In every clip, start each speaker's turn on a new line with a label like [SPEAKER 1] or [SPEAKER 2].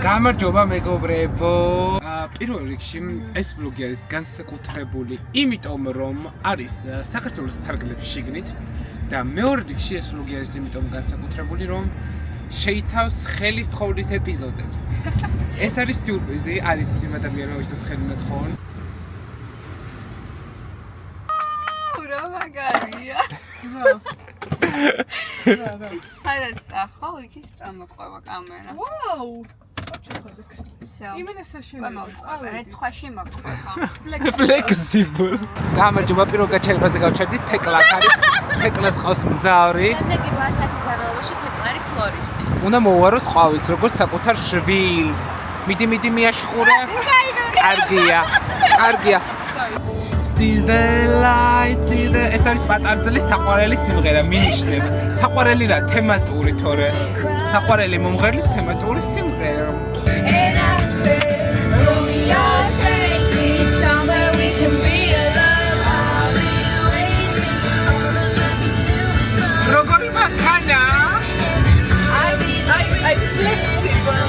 [SPEAKER 1] გამარჯობა მეგობრებო. პირველ რიგში ეს ვლოგი არის განსაკუთრებული, იმიტომ რომ არის საქართველოს ფარგლებს შიგნით და მეორე რიგში ეს ვლოგი არის იმიტომ განსაკუთრებული, რომ შეიცავს ხელის თხოვნის ეპიზოდებს. ეს არის სიურპრიზი, არ იცის იმ ადამიანმა, ვისაც ხელი უნდა თხოვონ.
[SPEAKER 2] რა მაგარია. სადაც წახო, იქ წამოყვება კამერა.
[SPEAKER 3] ვაუ!
[SPEAKER 2] იმენა საშუალება. რეცხვაში მოყვება.
[SPEAKER 1] Flexible. გამარჯობა, პირველ გაჩერებაზე გავჩერდით, თეკლა არის. თეკლას ყავს მგზავრი.
[SPEAKER 2] შემდეგი 8 საათის არალობაში თეკლა არის ფლორისტი.
[SPEAKER 1] უნდა მოვაროს ყვავილს, როგორც საკუთარ შვილს. მიდი მიაშხურე. კარგია. See the light, see the... ეს არის პატარძლის საყვარელი სიმღერა, მინიშნება. საყვარელი რა, თემატური თორე. საყვარელი მომღერლის თემატური სიმღერა. როგორი მანქანა?
[SPEAKER 2] I flexible.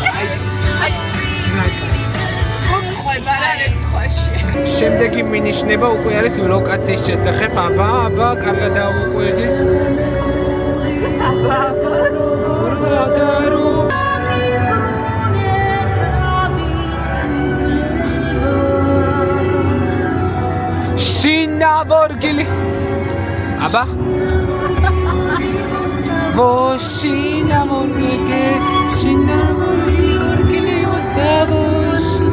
[SPEAKER 1] შემდეგი მინიშნება უკვე არის ლოკაციის შესახებ. აბა, კარგად დავუკვირდით. შინავორგილი. აბა. შინავორგილი, შინავორგილი, ოსაბოში.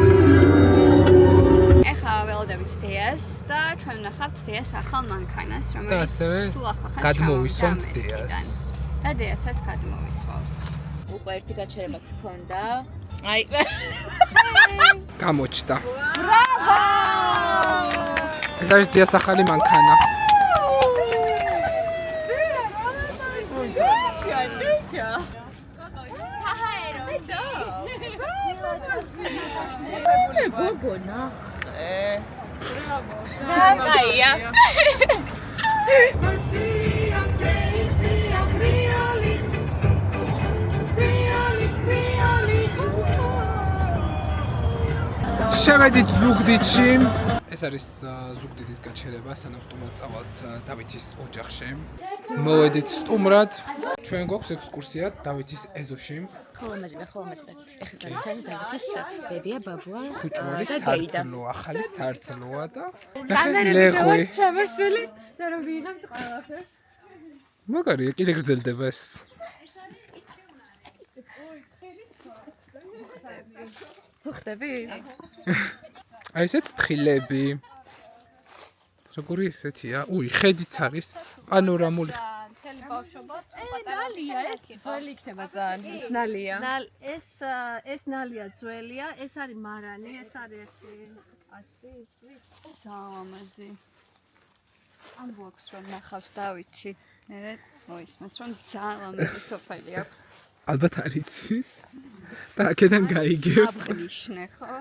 [SPEAKER 2] დიას და ჩვენ ნახავთ დიას ახალ მანქანას,
[SPEAKER 1] რომელიც სულ ახალ გადმოვისვამთ დიას.
[SPEAKER 2] და დიასაც გადმოვისვამთ. უკვე ერთი გაჩერება გქონდა. აი.
[SPEAKER 1] გამოჩნდა. ბრავო! ეს არის დიას ახალი მანქანა.
[SPEAKER 2] გოგონა. Кая.
[SPEAKER 1] შევედით ზუგდიდში. ეს არის ზუგდიდის გაჩერება, სანამ სტუმრად წავალთ დავითის ოჯახში. მოვედით სტუმრად. ჩვენ გვაქვს ექსკურსია დავითის ეზოში.
[SPEAKER 2] ხოლო მაძმე. ეხლა განცანი დავითის ბებია, ბაბუა
[SPEAKER 1] და სარცლოა, ახალი სარცლოა და
[SPEAKER 2] ლეღვი. ჩამასული და რომ ვიღებთ ყველაფერს.
[SPEAKER 1] მაგარია, კიდე გრძელდება ეს.
[SPEAKER 2] ხდება?
[SPEAKER 1] აი ესეც თხილები. როგორი ესეთია? უი, ხედიც არის პანორამული.
[SPEAKER 2] თელი ბავშვობა
[SPEAKER 3] ნალია ეს ძველი იქნება ძალიან. ეს ნალია.
[SPEAKER 2] ეს ნალია ძველია, ეს არის მარანი, ეს არის 100 წლის. ძალამაზი. ამბობს რომ ნახავს დავითი. მე მოისმენს რომ ძალამაზი სოფელი აქვს.
[SPEAKER 1] ალბათ არ იცის. და აქედან გაიგებს.
[SPEAKER 2] აბნიშნე ხო?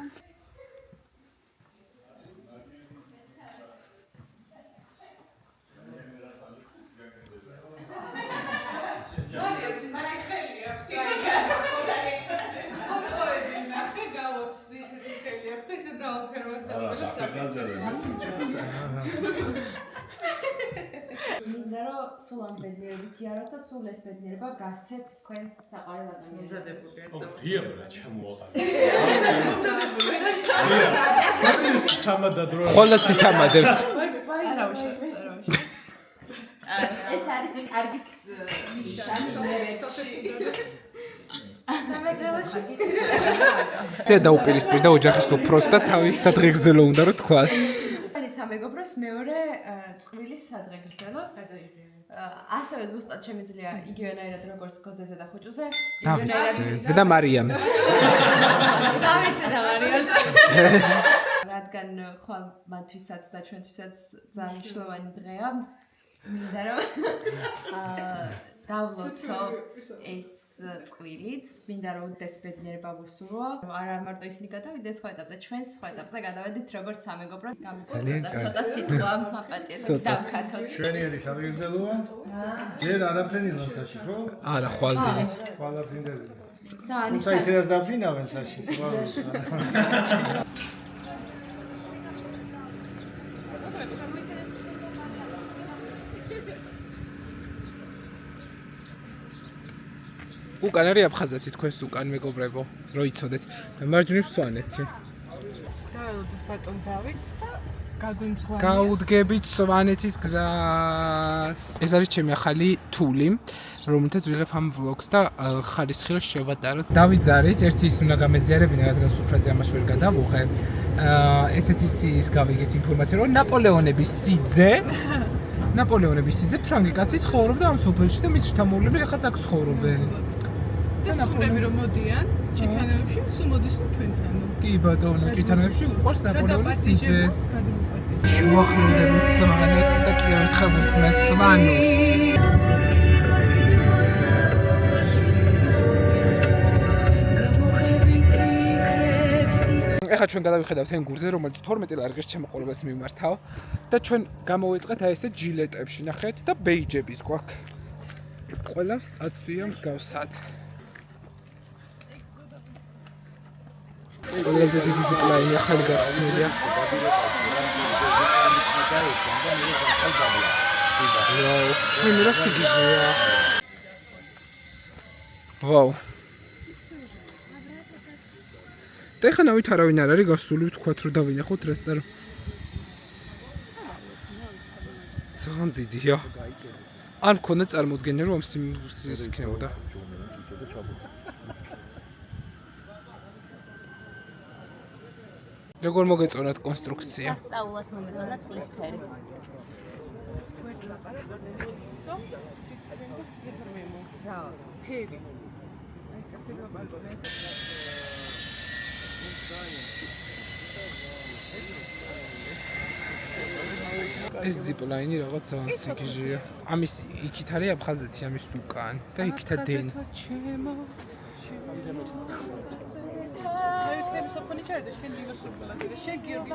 [SPEAKER 3] მინდა რომ სულ ამ ბედნიერებით იაროთ და სულ ეს ბედნიერება გასცეთ თქვენს საყვარელ ადამიანებს.
[SPEAKER 4] დიაბლა ჩამოაყალიბე.
[SPEAKER 1] ხოლმე ცითამადებს.
[SPEAKER 3] არა უშავს.
[SPEAKER 2] ეს არის კარგის ნიშანი იმერეთში. სამეგრელოში.
[SPEAKER 1] და დაუპირისპირდა ოჯახის უფროს და თავის სადღეგრძელო უნდა რომ თქვას.
[SPEAKER 3] სამეგობროს მეორე წყვილის სადღეგრძელოს. ასევე ზუსტად შემიძლია იგივენაირად როგორც გოდეზე და ხუჭუზე,
[SPEAKER 1] იგივენაირად და მარიამ.
[SPEAKER 3] დავიცე და მარიამს. რადგან ხვალ მათთვისაც და ჩვენთვისაც ძალიან მნიშვნელოვანი დღეა. მინდა რომ დავლოცო ეს წყვილიც, მინდა რომ უდდეს ბედნიერება ვუსურვო. არა მარტო ისინი გადავიდეს სხვა ეტაპზე, ჩვენც სხვა ეტაპზე გადავედით როგორც სამეგობრო. გამიწევდა ცოტა სიტყვა მაპატიეს დავკათოთ.
[SPEAKER 4] ჩვენი არის სადღეგრძელოა? ჯერ არაფერი ლანცაში, ხო?
[SPEAKER 1] არა, ხვალდით.
[SPEAKER 4] ხვალაფრინდელი.
[SPEAKER 3] და არის
[SPEAKER 4] თუმცა ისედაც დაფრინავენ საში სიყვარულს.
[SPEAKER 1] უკან არის აფხაზეთი თქვენს უკან მეგობრებო, რო იცოდეთ. მარჯვნივ სვანეთი.
[SPEAKER 5] დაველოდოთ ბატონ დავითს და გაგვიმძღვანია.
[SPEAKER 1] გაუდგებით სვანეთის გზას. ეს არის ჩემი ახალი თული, რომელთაც ვიღებ ამ ვლოგს და ხარისხი რომ შევატაროთ. დავით ზარიც ერთი ის უნდა გამეზიარებინა, რადგან სუფრაზე ამას ვერ გადავუღე. ესეთი ის გავიგეთ ინფორმაცია, რომ ნაპოლეონების სიძე ფრანგი კაცი ცხოვრობდა ამ სოფელში და მის შთამოვლები ახაც აქ ცხოვრობენ.
[SPEAKER 5] და სტუმრები რომ მოდიან ჭითანეებში, სულ მოდის ჩვენთან.
[SPEAKER 1] კი ბატონო, ჭითანეებში უყვარს ნაპოლეონის სიძეს.
[SPEAKER 5] გადმოვყვეთ.
[SPEAKER 1] შევახლოვდებით სვანეთს და კი ერთხელ ვუსმენთ სვანურს. ეხლა ჩვენ გადავიხედავთ ენგურზე, რომელიც 12 ლარღის ჩამოყოლებას მიმართავ და ჩვენ გამოვიწყეთ აი ესე ჯილეტებში, ნახეთ და ბეიჯების გვაქვს. ყველას აწვია მსგავსად. ყველაზე დიდი ზიპლაინი ახალი გახსნილია. ვაუ, მე რა სიგიზეა. ვაუ. და ეხლა ნავით არავინ არ არის გასული, ვთქვათ რომ დავინახოთ რასწარ. ძალიან დიდია. ან მქონდა წარმოდგენა რომ ამ სიმბოლს იქნებოდა. როგორ მოგეწონათ კონსტრუქცია?
[SPEAKER 3] სასწაულად მომეწონა წყლისფერი.
[SPEAKER 5] სიცრემ და სიბრმემო. რა, ფერი. აი კაცებმა ბალკონი ეს
[SPEAKER 1] ეს ზიპლაინი რაღაც ძალიან სიგიჟეა. ამის იქით არის აფხაზეთი, ამის უკან და იქითა დენ.
[SPEAKER 5] ჩემო. აი სოფონი ჩარდა შენ იგოს სოფლაკი და შენ გიორგი.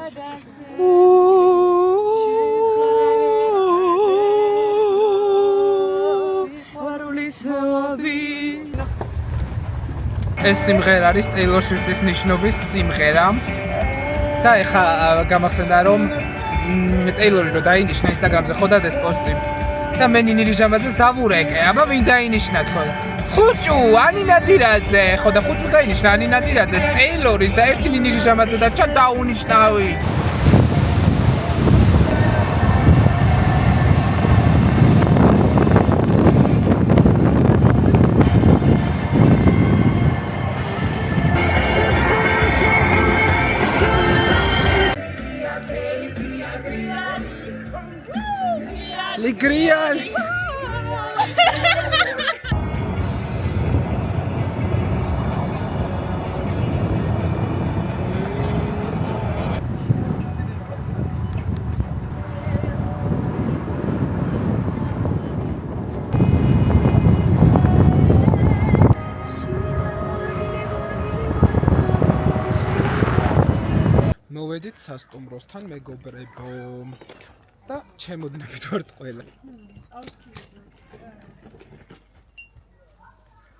[SPEAKER 5] ეს სიმღერა არის Taylor Swift-ის ნიშნობის სიმღერა. და ეხა გამახსენდა რომ Taylor-ი რო დაინიშნა Instagram-ზე ხოდათ ეს პოსტი. და მე ნინი ჟამაძეს დავურეკე, აბა ვინ დაინიშნა თქო? ხუჭუ, ანი ნადირაძე, ხო და ხუჭუ დაინიშნა ანი ნადირაძეს, Taylor-ის და ერთი ნინი ჟამაძე დარჩა დაუნიშნავი. Ligrial. მოვედით სასტუმროსთან მეგობრებო. და ჩემოდნებით ვართ ყველა.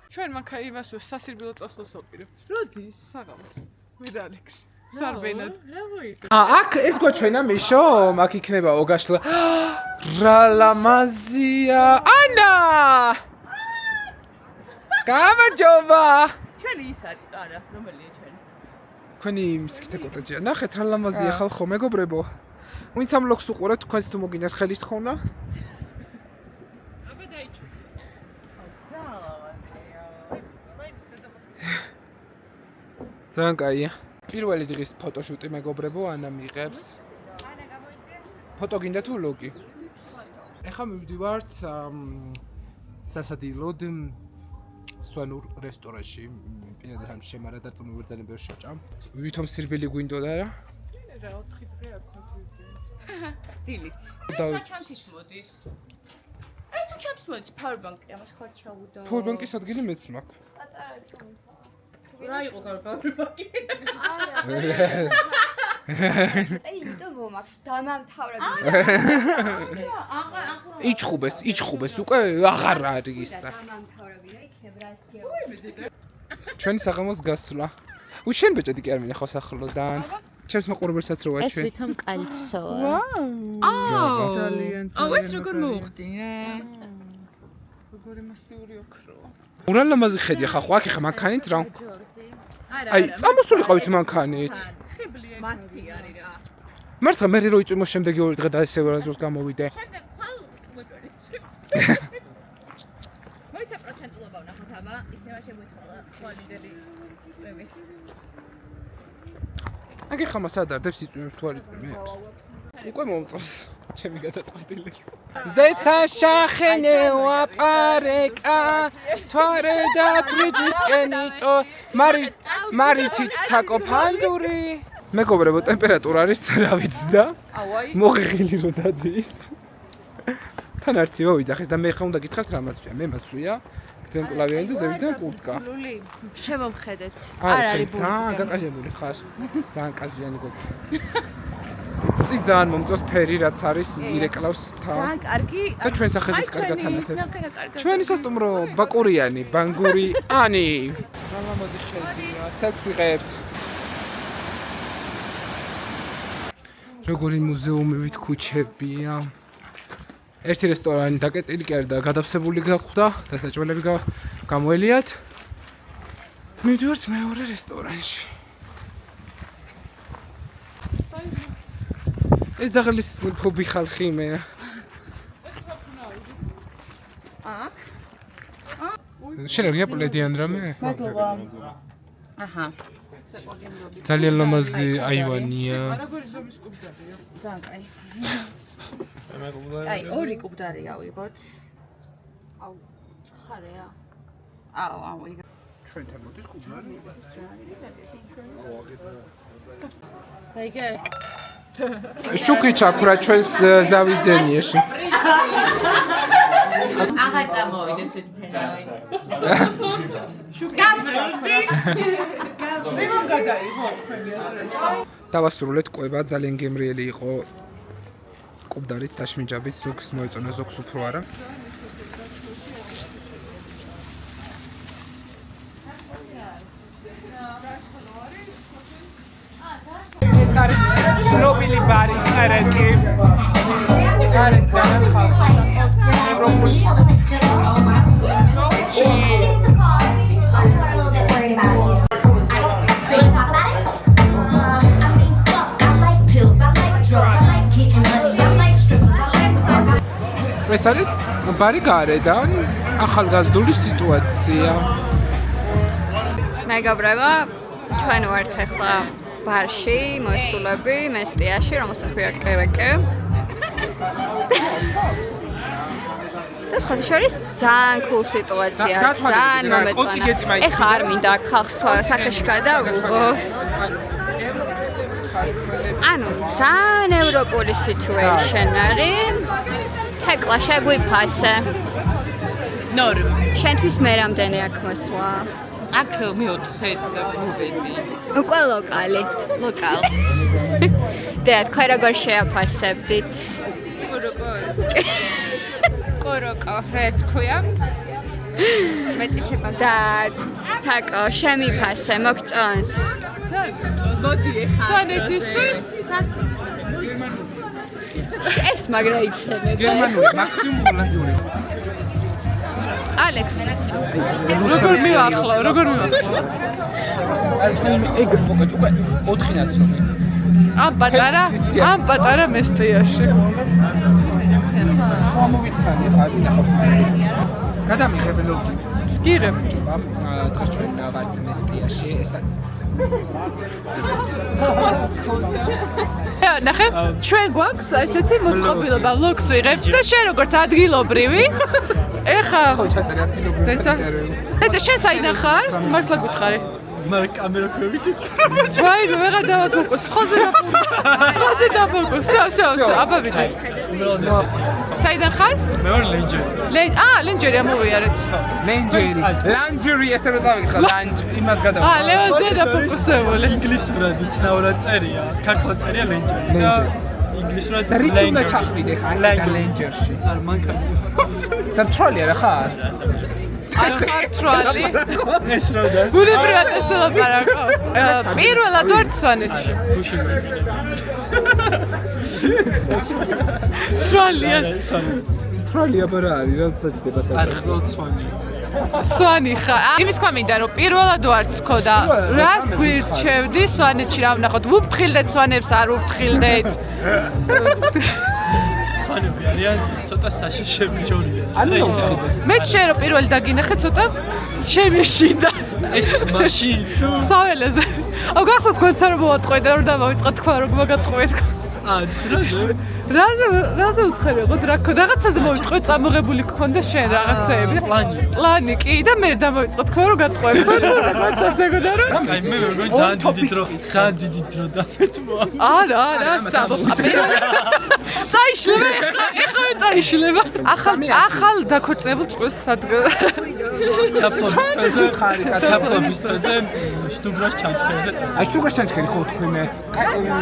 [SPEAKER 5] ჩვენ მაქა იმას სასირბილო წასვლას ვაპირებთ. როდის? საღამოს. მე და ალექს. სარბენად. რა მოიგე?
[SPEAKER 1] აქ ეს გვაჩვენა მიშო, აქ იქნება ოგაშლა. რა ლამაზია. ანა! გამარჯობა.
[SPEAKER 5] ჩვენი ის არის, არა, რომელია ჩვენი?
[SPEAKER 1] თქვენი მისკითე კოტეჯია. ნახეთ რა ლამაზია ხალხო, მეგობრებო. ვინც ამ ლოგს უყურებთ, თქვენც თუ მოგინდათ ხელის თხოვნა?
[SPEAKER 5] აბა დაიჭო.
[SPEAKER 1] ძალიან კაია. პირველი დღის ფოტოშუტი მეგობრებო, ანა მიიღებს.
[SPEAKER 3] ანა გამოიწია?
[SPEAKER 1] ფოტო გინდა თუ ლოგი? ეხლა მივდივართ სასადილოდ სვანურ რესტორანში. პირადად ამ შემარა და წმოვერძანა ბევრ შეჭამ. ვითომ სირბილი გვინდოდა რა?
[SPEAKER 5] რა 4 დღე აქვს მოდი. დილით.
[SPEAKER 3] ჩანთის მოდის. ეს თუ ჩანთის მოდის powerbank-ი ამას ხარ ჩავუდო.
[SPEAKER 1] powerbank-ის ადგილი მეც მაქვს.
[SPEAKER 3] პატარა წამო.
[SPEAKER 5] რა იყო powerbank-ი?
[SPEAKER 2] აი, იმიტომ მომაქვს დამამთავრებული.
[SPEAKER 1] იჩხუბეს უკვე აღარ არის ისა.
[SPEAKER 2] დამამთავრებული იქნება რა ისე.
[SPEAKER 5] ჩვენი საღამოს გასვლა. უშენ ბეჭედი კი არ მინახავს ახლოდან. ჩემს მაყურებელსაც რო
[SPEAKER 3] ეს
[SPEAKER 5] ვაჩვენ.
[SPEAKER 3] ვითომ კალცოა.
[SPEAKER 2] ძალიან
[SPEAKER 6] ეს როგორ მოუხდინე?
[SPEAKER 2] როგორი მასიური ოქროა.
[SPEAKER 5] ურალამაზი ხედი ხა ხო აქ ხა მანქანით რა. აი, წამოსულიყავით მანქანით.
[SPEAKER 6] მასთი არის რა.
[SPEAKER 5] მართლა მე რო იწვიმო შემდეგი ორი დღე და ესე ვერაზოს გამოვიდე.
[SPEAKER 6] შემდეგ ხვალ მოიჭრე. მოიცა პროცენტულობა ვნახოთ აბა, იქნება შემოიწყლა ვალიდელი წვიმის.
[SPEAKER 5] აგერ ხამა სადარდებს იწვიმებს თუ არ იწვიმებს. უკვე მომწონს ჩემი გადაწყვეტილი. ზეცა შახენევა პარეკა თვარე და ტრიჯისკენიტო მარიცით თაკო ფანდური მეგობრებო ტემპერატურა არის რა ვიცი და მოღიღილი რო დადის თან არცევა ვიძახეს და მე ხა უნდა გითხრათ რა მაცვია მე მაცვია გზემკლავიანი და ზევიდან კურტკა
[SPEAKER 3] ლული შემომხედეთ
[SPEAKER 5] არ არის ძალიან გაკაჟებული ხარ ძალიან კაჟიანი გოგო ძალიან მომწონს ფერი რაც არის ირეკლავს თან
[SPEAKER 6] ძალიან კარგი.
[SPEAKER 5] და ჩვენ სახელიც კარგად ანათებს.
[SPEAKER 6] კარგი.
[SPEAKER 5] ჩვენი სასტუმრო ბაკურიანი, ბანგური, ანი. მამამაზი ხედია, სექს ვიღებთ. როგორი მუზეუმებით ქუჩებია. ერთი რესტორანი დაკეტილი კი არ და გადავსებული გახვდა და საჭმელები გამოელიათ. მივდივართ მეორე რესტორანში. ეს ზაღლის ფობი ხალხი მე. შენ რა გიაპლედიან რამე?
[SPEAKER 6] მადლობა. აჰა.
[SPEAKER 5] ძალიან ლამაზი აივანია.
[SPEAKER 6] ძალიან კაი. აი, ორი კუბდარი ავიღოთ.
[SPEAKER 3] აუ ხარეა
[SPEAKER 6] აუ,
[SPEAKER 5] ჩვენთან მოდის კუბარი?
[SPEAKER 3] აიგე
[SPEAKER 5] შუქი ჩაქრა ჩვენს ზავიძენიაში.
[SPEAKER 6] აღარ წამოვიდეს ფენავი.
[SPEAKER 2] ზემო გადაიღო თქვენი აზრით.
[SPEAKER 5] დავასრულეთ კვება ძალიან გემრიელი იყო. კუბდარიც დაშმინჯაბით ზოგს მოეწონა ზოგს უფრო არა. ეს არის ცნობილი ბარი ხერეკი. ეს არის ბარი გარედან ახალგაზრდული სიტუაცია.
[SPEAKER 3] მეგობრებო ჩვენ ვართ ახლა ბარში მოსულები მესტიაში რომელსაც ქვია კერეკე ეს ხოთი შორის ძალიან cool სიტუაცია ძალიან მომეწონა ეხლა არ მინდა ხალხს სახეში გადავიღო ანუ ძალიან ევროპული situation არის თეკლა შეგვიფასე
[SPEAKER 6] ნორმ.
[SPEAKER 3] შენთვის მე რამდენი აქ მოსვლა
[SPEAKER 6] აქ მეოთხედ მოვედი.
[SPEAKER 3] უკვე ლოკალი
[SPEAKER 6] ლოკალ.
[SPEAKER 3] და თქვენ როგორ შეაფასებდით
[SPEAKER 2] კოროკო რაც ქვია
[SPEAKER 3] მეტი შეფასება და თაკო შემიფასე მოგწონს
[SPEAKER 6] მოდი ეხლა.
[SPEAKER 2] სვანეთისთვის
[SPEAKER 3] ეს მაგრა იცემე
[SPEAKER 5] გერმანული მაქსიმუმ ჰოლანდიური.
[SPEAKER 3] ალექს
[SPEAKER 2] როგორ მივახლო
[SPEAKER 5] ეგ მოგეთ უკვე 4 ნაცნობი.
[SPEAKER 2] ამ პატარა მესტიაში
[SPEAKER 5] ხომოვიცანი ხარ ნახავს. გადამიღებ ლოგი.
[SPEAKER 2] გიღებ
[SPEAKER 5] დღეს ჩვენ ვართ მესტიაში ეს
[SPEAKER 2] ნახე ჩვენ გვაქვს ესეთი მოწყობილობა ლოგს ვიღებთ და შენ როგორც ადგილობრივი ეხა
[SPEAKER 5] ხო ჩაწერე ადგილობრივი
[SPEAKER 2] და შენ საიდან ხარ მართლა გითხარი
[SPEAKER 4] მე კამერა ქვევით
[SPEAKER 2] ვაი ვეღარ დავაგოკოს ხოზე დაფოკუს სო აბა ვიდე საიდან ხარ
[SPEAKER 4] მე ვარ ლენჯერი
[SPEAKER 2] ლენჯერი ამოვიარეთ
[SPEAKER 5] ლანჯერი ესე რომ წავიღე ლანჯ იმას გადავიღე
[SPEAKER 2] ლევანზე დაფოკუსებული
[SPEAKER 4] ინგლისურად ვიცნაურად წერია ქართულად წერია ლენჯერი ინგლისურად
[SPEAKER 5] და რით უნდა ჩახვიდე ხა ლენჯერში
[SPEAKER 4] არ მანქანა
[SPEAKER 5] და თროლია რა ხარ
[SPEAKER 2] ახალცვალი.
[SPEAKER 4] ეს რა და?
[SPEAKER 2] ბუნებრივად ეს ლაპარაკო. პირველად ვარ სვანეთში. ცვალია.
[SPEAKER 5] თროლი აბარა არის რაც დაჭდება საჭირო.
[SPEAKER 2] სვანი ხარ. იმის თქვა მინდა რომ პირველად ვარ თქო და რას გვირჩევდი სვანეთში რა ვნახოთ. ვუფრთხილდეთ სვანებს არ ვუფრთხილდეთ.
[SPEAKER 4] სვანები არიან ცოტა საშიშები ჯორია.
[SPEAKER 5] ანუ ისე
[SPEAKER 2] მე შე რომ პირველი დაგინახე ცოტა შემეშინდა.
[SPEAKER 4] ეს მაშინ თუ
[SPEAKER 2] საველეზე. აუ გახსოვს კონცა რომ მოვატყვე და რომ დავიწყო თქვა რომ მოგატყვეთ. რაზე უთხარიყო რა ქო რაღაცაზე მოვიტყვე წამოღებული გქონდა შენ რაღაცეები პლანი კი და მე დამოვიწყო თქვა რომ გატყვე რაღაცაზე გქონდა რომ
[SPEAKER 4] აი მე მეგონი ძალიან დიდი დრო დამეთმო
[SPEAKER 2] არა საბო წაიშლება ეხლა წაიშლება ახალ დაქორწინებულ წყვილს სადღე
[SPEAKER 4] კაცაპლობის თვეზე შტუგრას ჩანჩქერზე
[SPEAKER 5] აი შტუგრას ჩანჩქერი ხო თქვი მე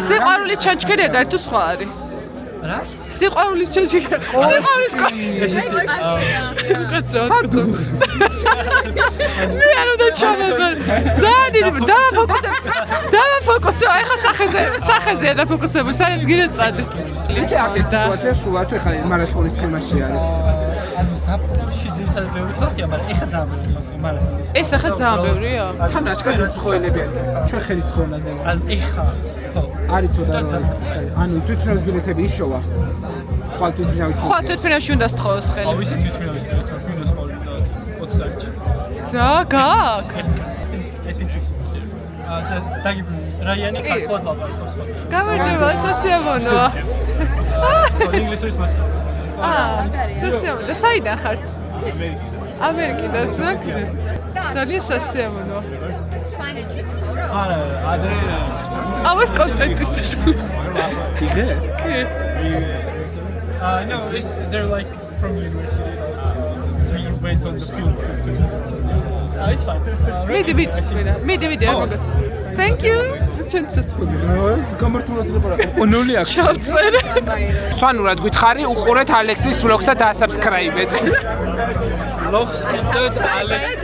[SPEAKER 2] სიყვარული ჩანჩქერი ეგ არის თუ სხვა არის
[SPEAKER 4] რას?
[SPEAKER 2] სიყვარულის ჩანჩქერი სიყვარულის
[SPEAKER 4] ესეთი
[SPEAKER 2] კაცო მე არ უნდა ჩამოღარ ძალიან დავაფოკუსე ეხლა სახეზე დაფოკუსებული სადაც გინდა წადი
[SPEAKER 5] ესე აქ ეს სიტუაცია სულ არ თუ ეხლა მარათონის თემაში არის
[SPEAKER 4] ანუ ზაფხულში ძირითადად ბევრი ხალხია, მაგრამ ეხა ძალიან ბევრი ხალხია მარათონის.
[SPEAKER 2] ეს ახლა ძალიან ბევრია.
[SPEAKER 5] თან აჩქარი უცხოელები არის. ჩვენ ხელის თხოვნაზე.
[SPEAKER 4] ან ეხა
[SPEAKER 5] არის ცოტა ანუ თვითმფრინავის ბილეთები ისოვა. ხვალ თვითმფრინავის.
[SPEAKER 2] ხვალ თვითმფრინავში უნდა სთხოვოს ხელი.
[SPEAKER 4] აუ ისე თვითმფრინავის ბილეთი მინუს 20-ში.
[SPEAKER 2] რა გაკ?
[SPEAKER 4] დაგიბ რაიანი კარგად ლაპარაკობს.
[SPEAKER 2] გამარჯობა, სასიამოვნოა.
[SPEAKER 4] ინგლისურის მასწავლებელი.
[SPEAKER 2] სასიამოვნო. საიდან ხართ? ამერიკიდან. ძალიან სასიამოვნოა.
[SPEAKER 6] სვანეთში ცხოვრობ?
[SPEAKER 4] არა, ადრე
[SPEAKER 2] ამას კონტენტის.
[SPEAKER 5] იგე?
[SPEAKER 2] კი.
[SPEAKER 4] No, they're like from university. We went on the field trip together. It's fine.
[SPEAKER 2] მიდი, არ მოგეთ. Thank you.
[SPEAKER 5] გამართულად ლაპარაკობ. ონოლი აქ.
[SPEAKER 2] ჩავწერე.
[SPEAKER 5] სვანურად გითხარი, უყურეთ ალექსის vlogs და დაასაბსკრაიბეთ.
[SPEAKER 4] Vlogs კიდევ ალექს.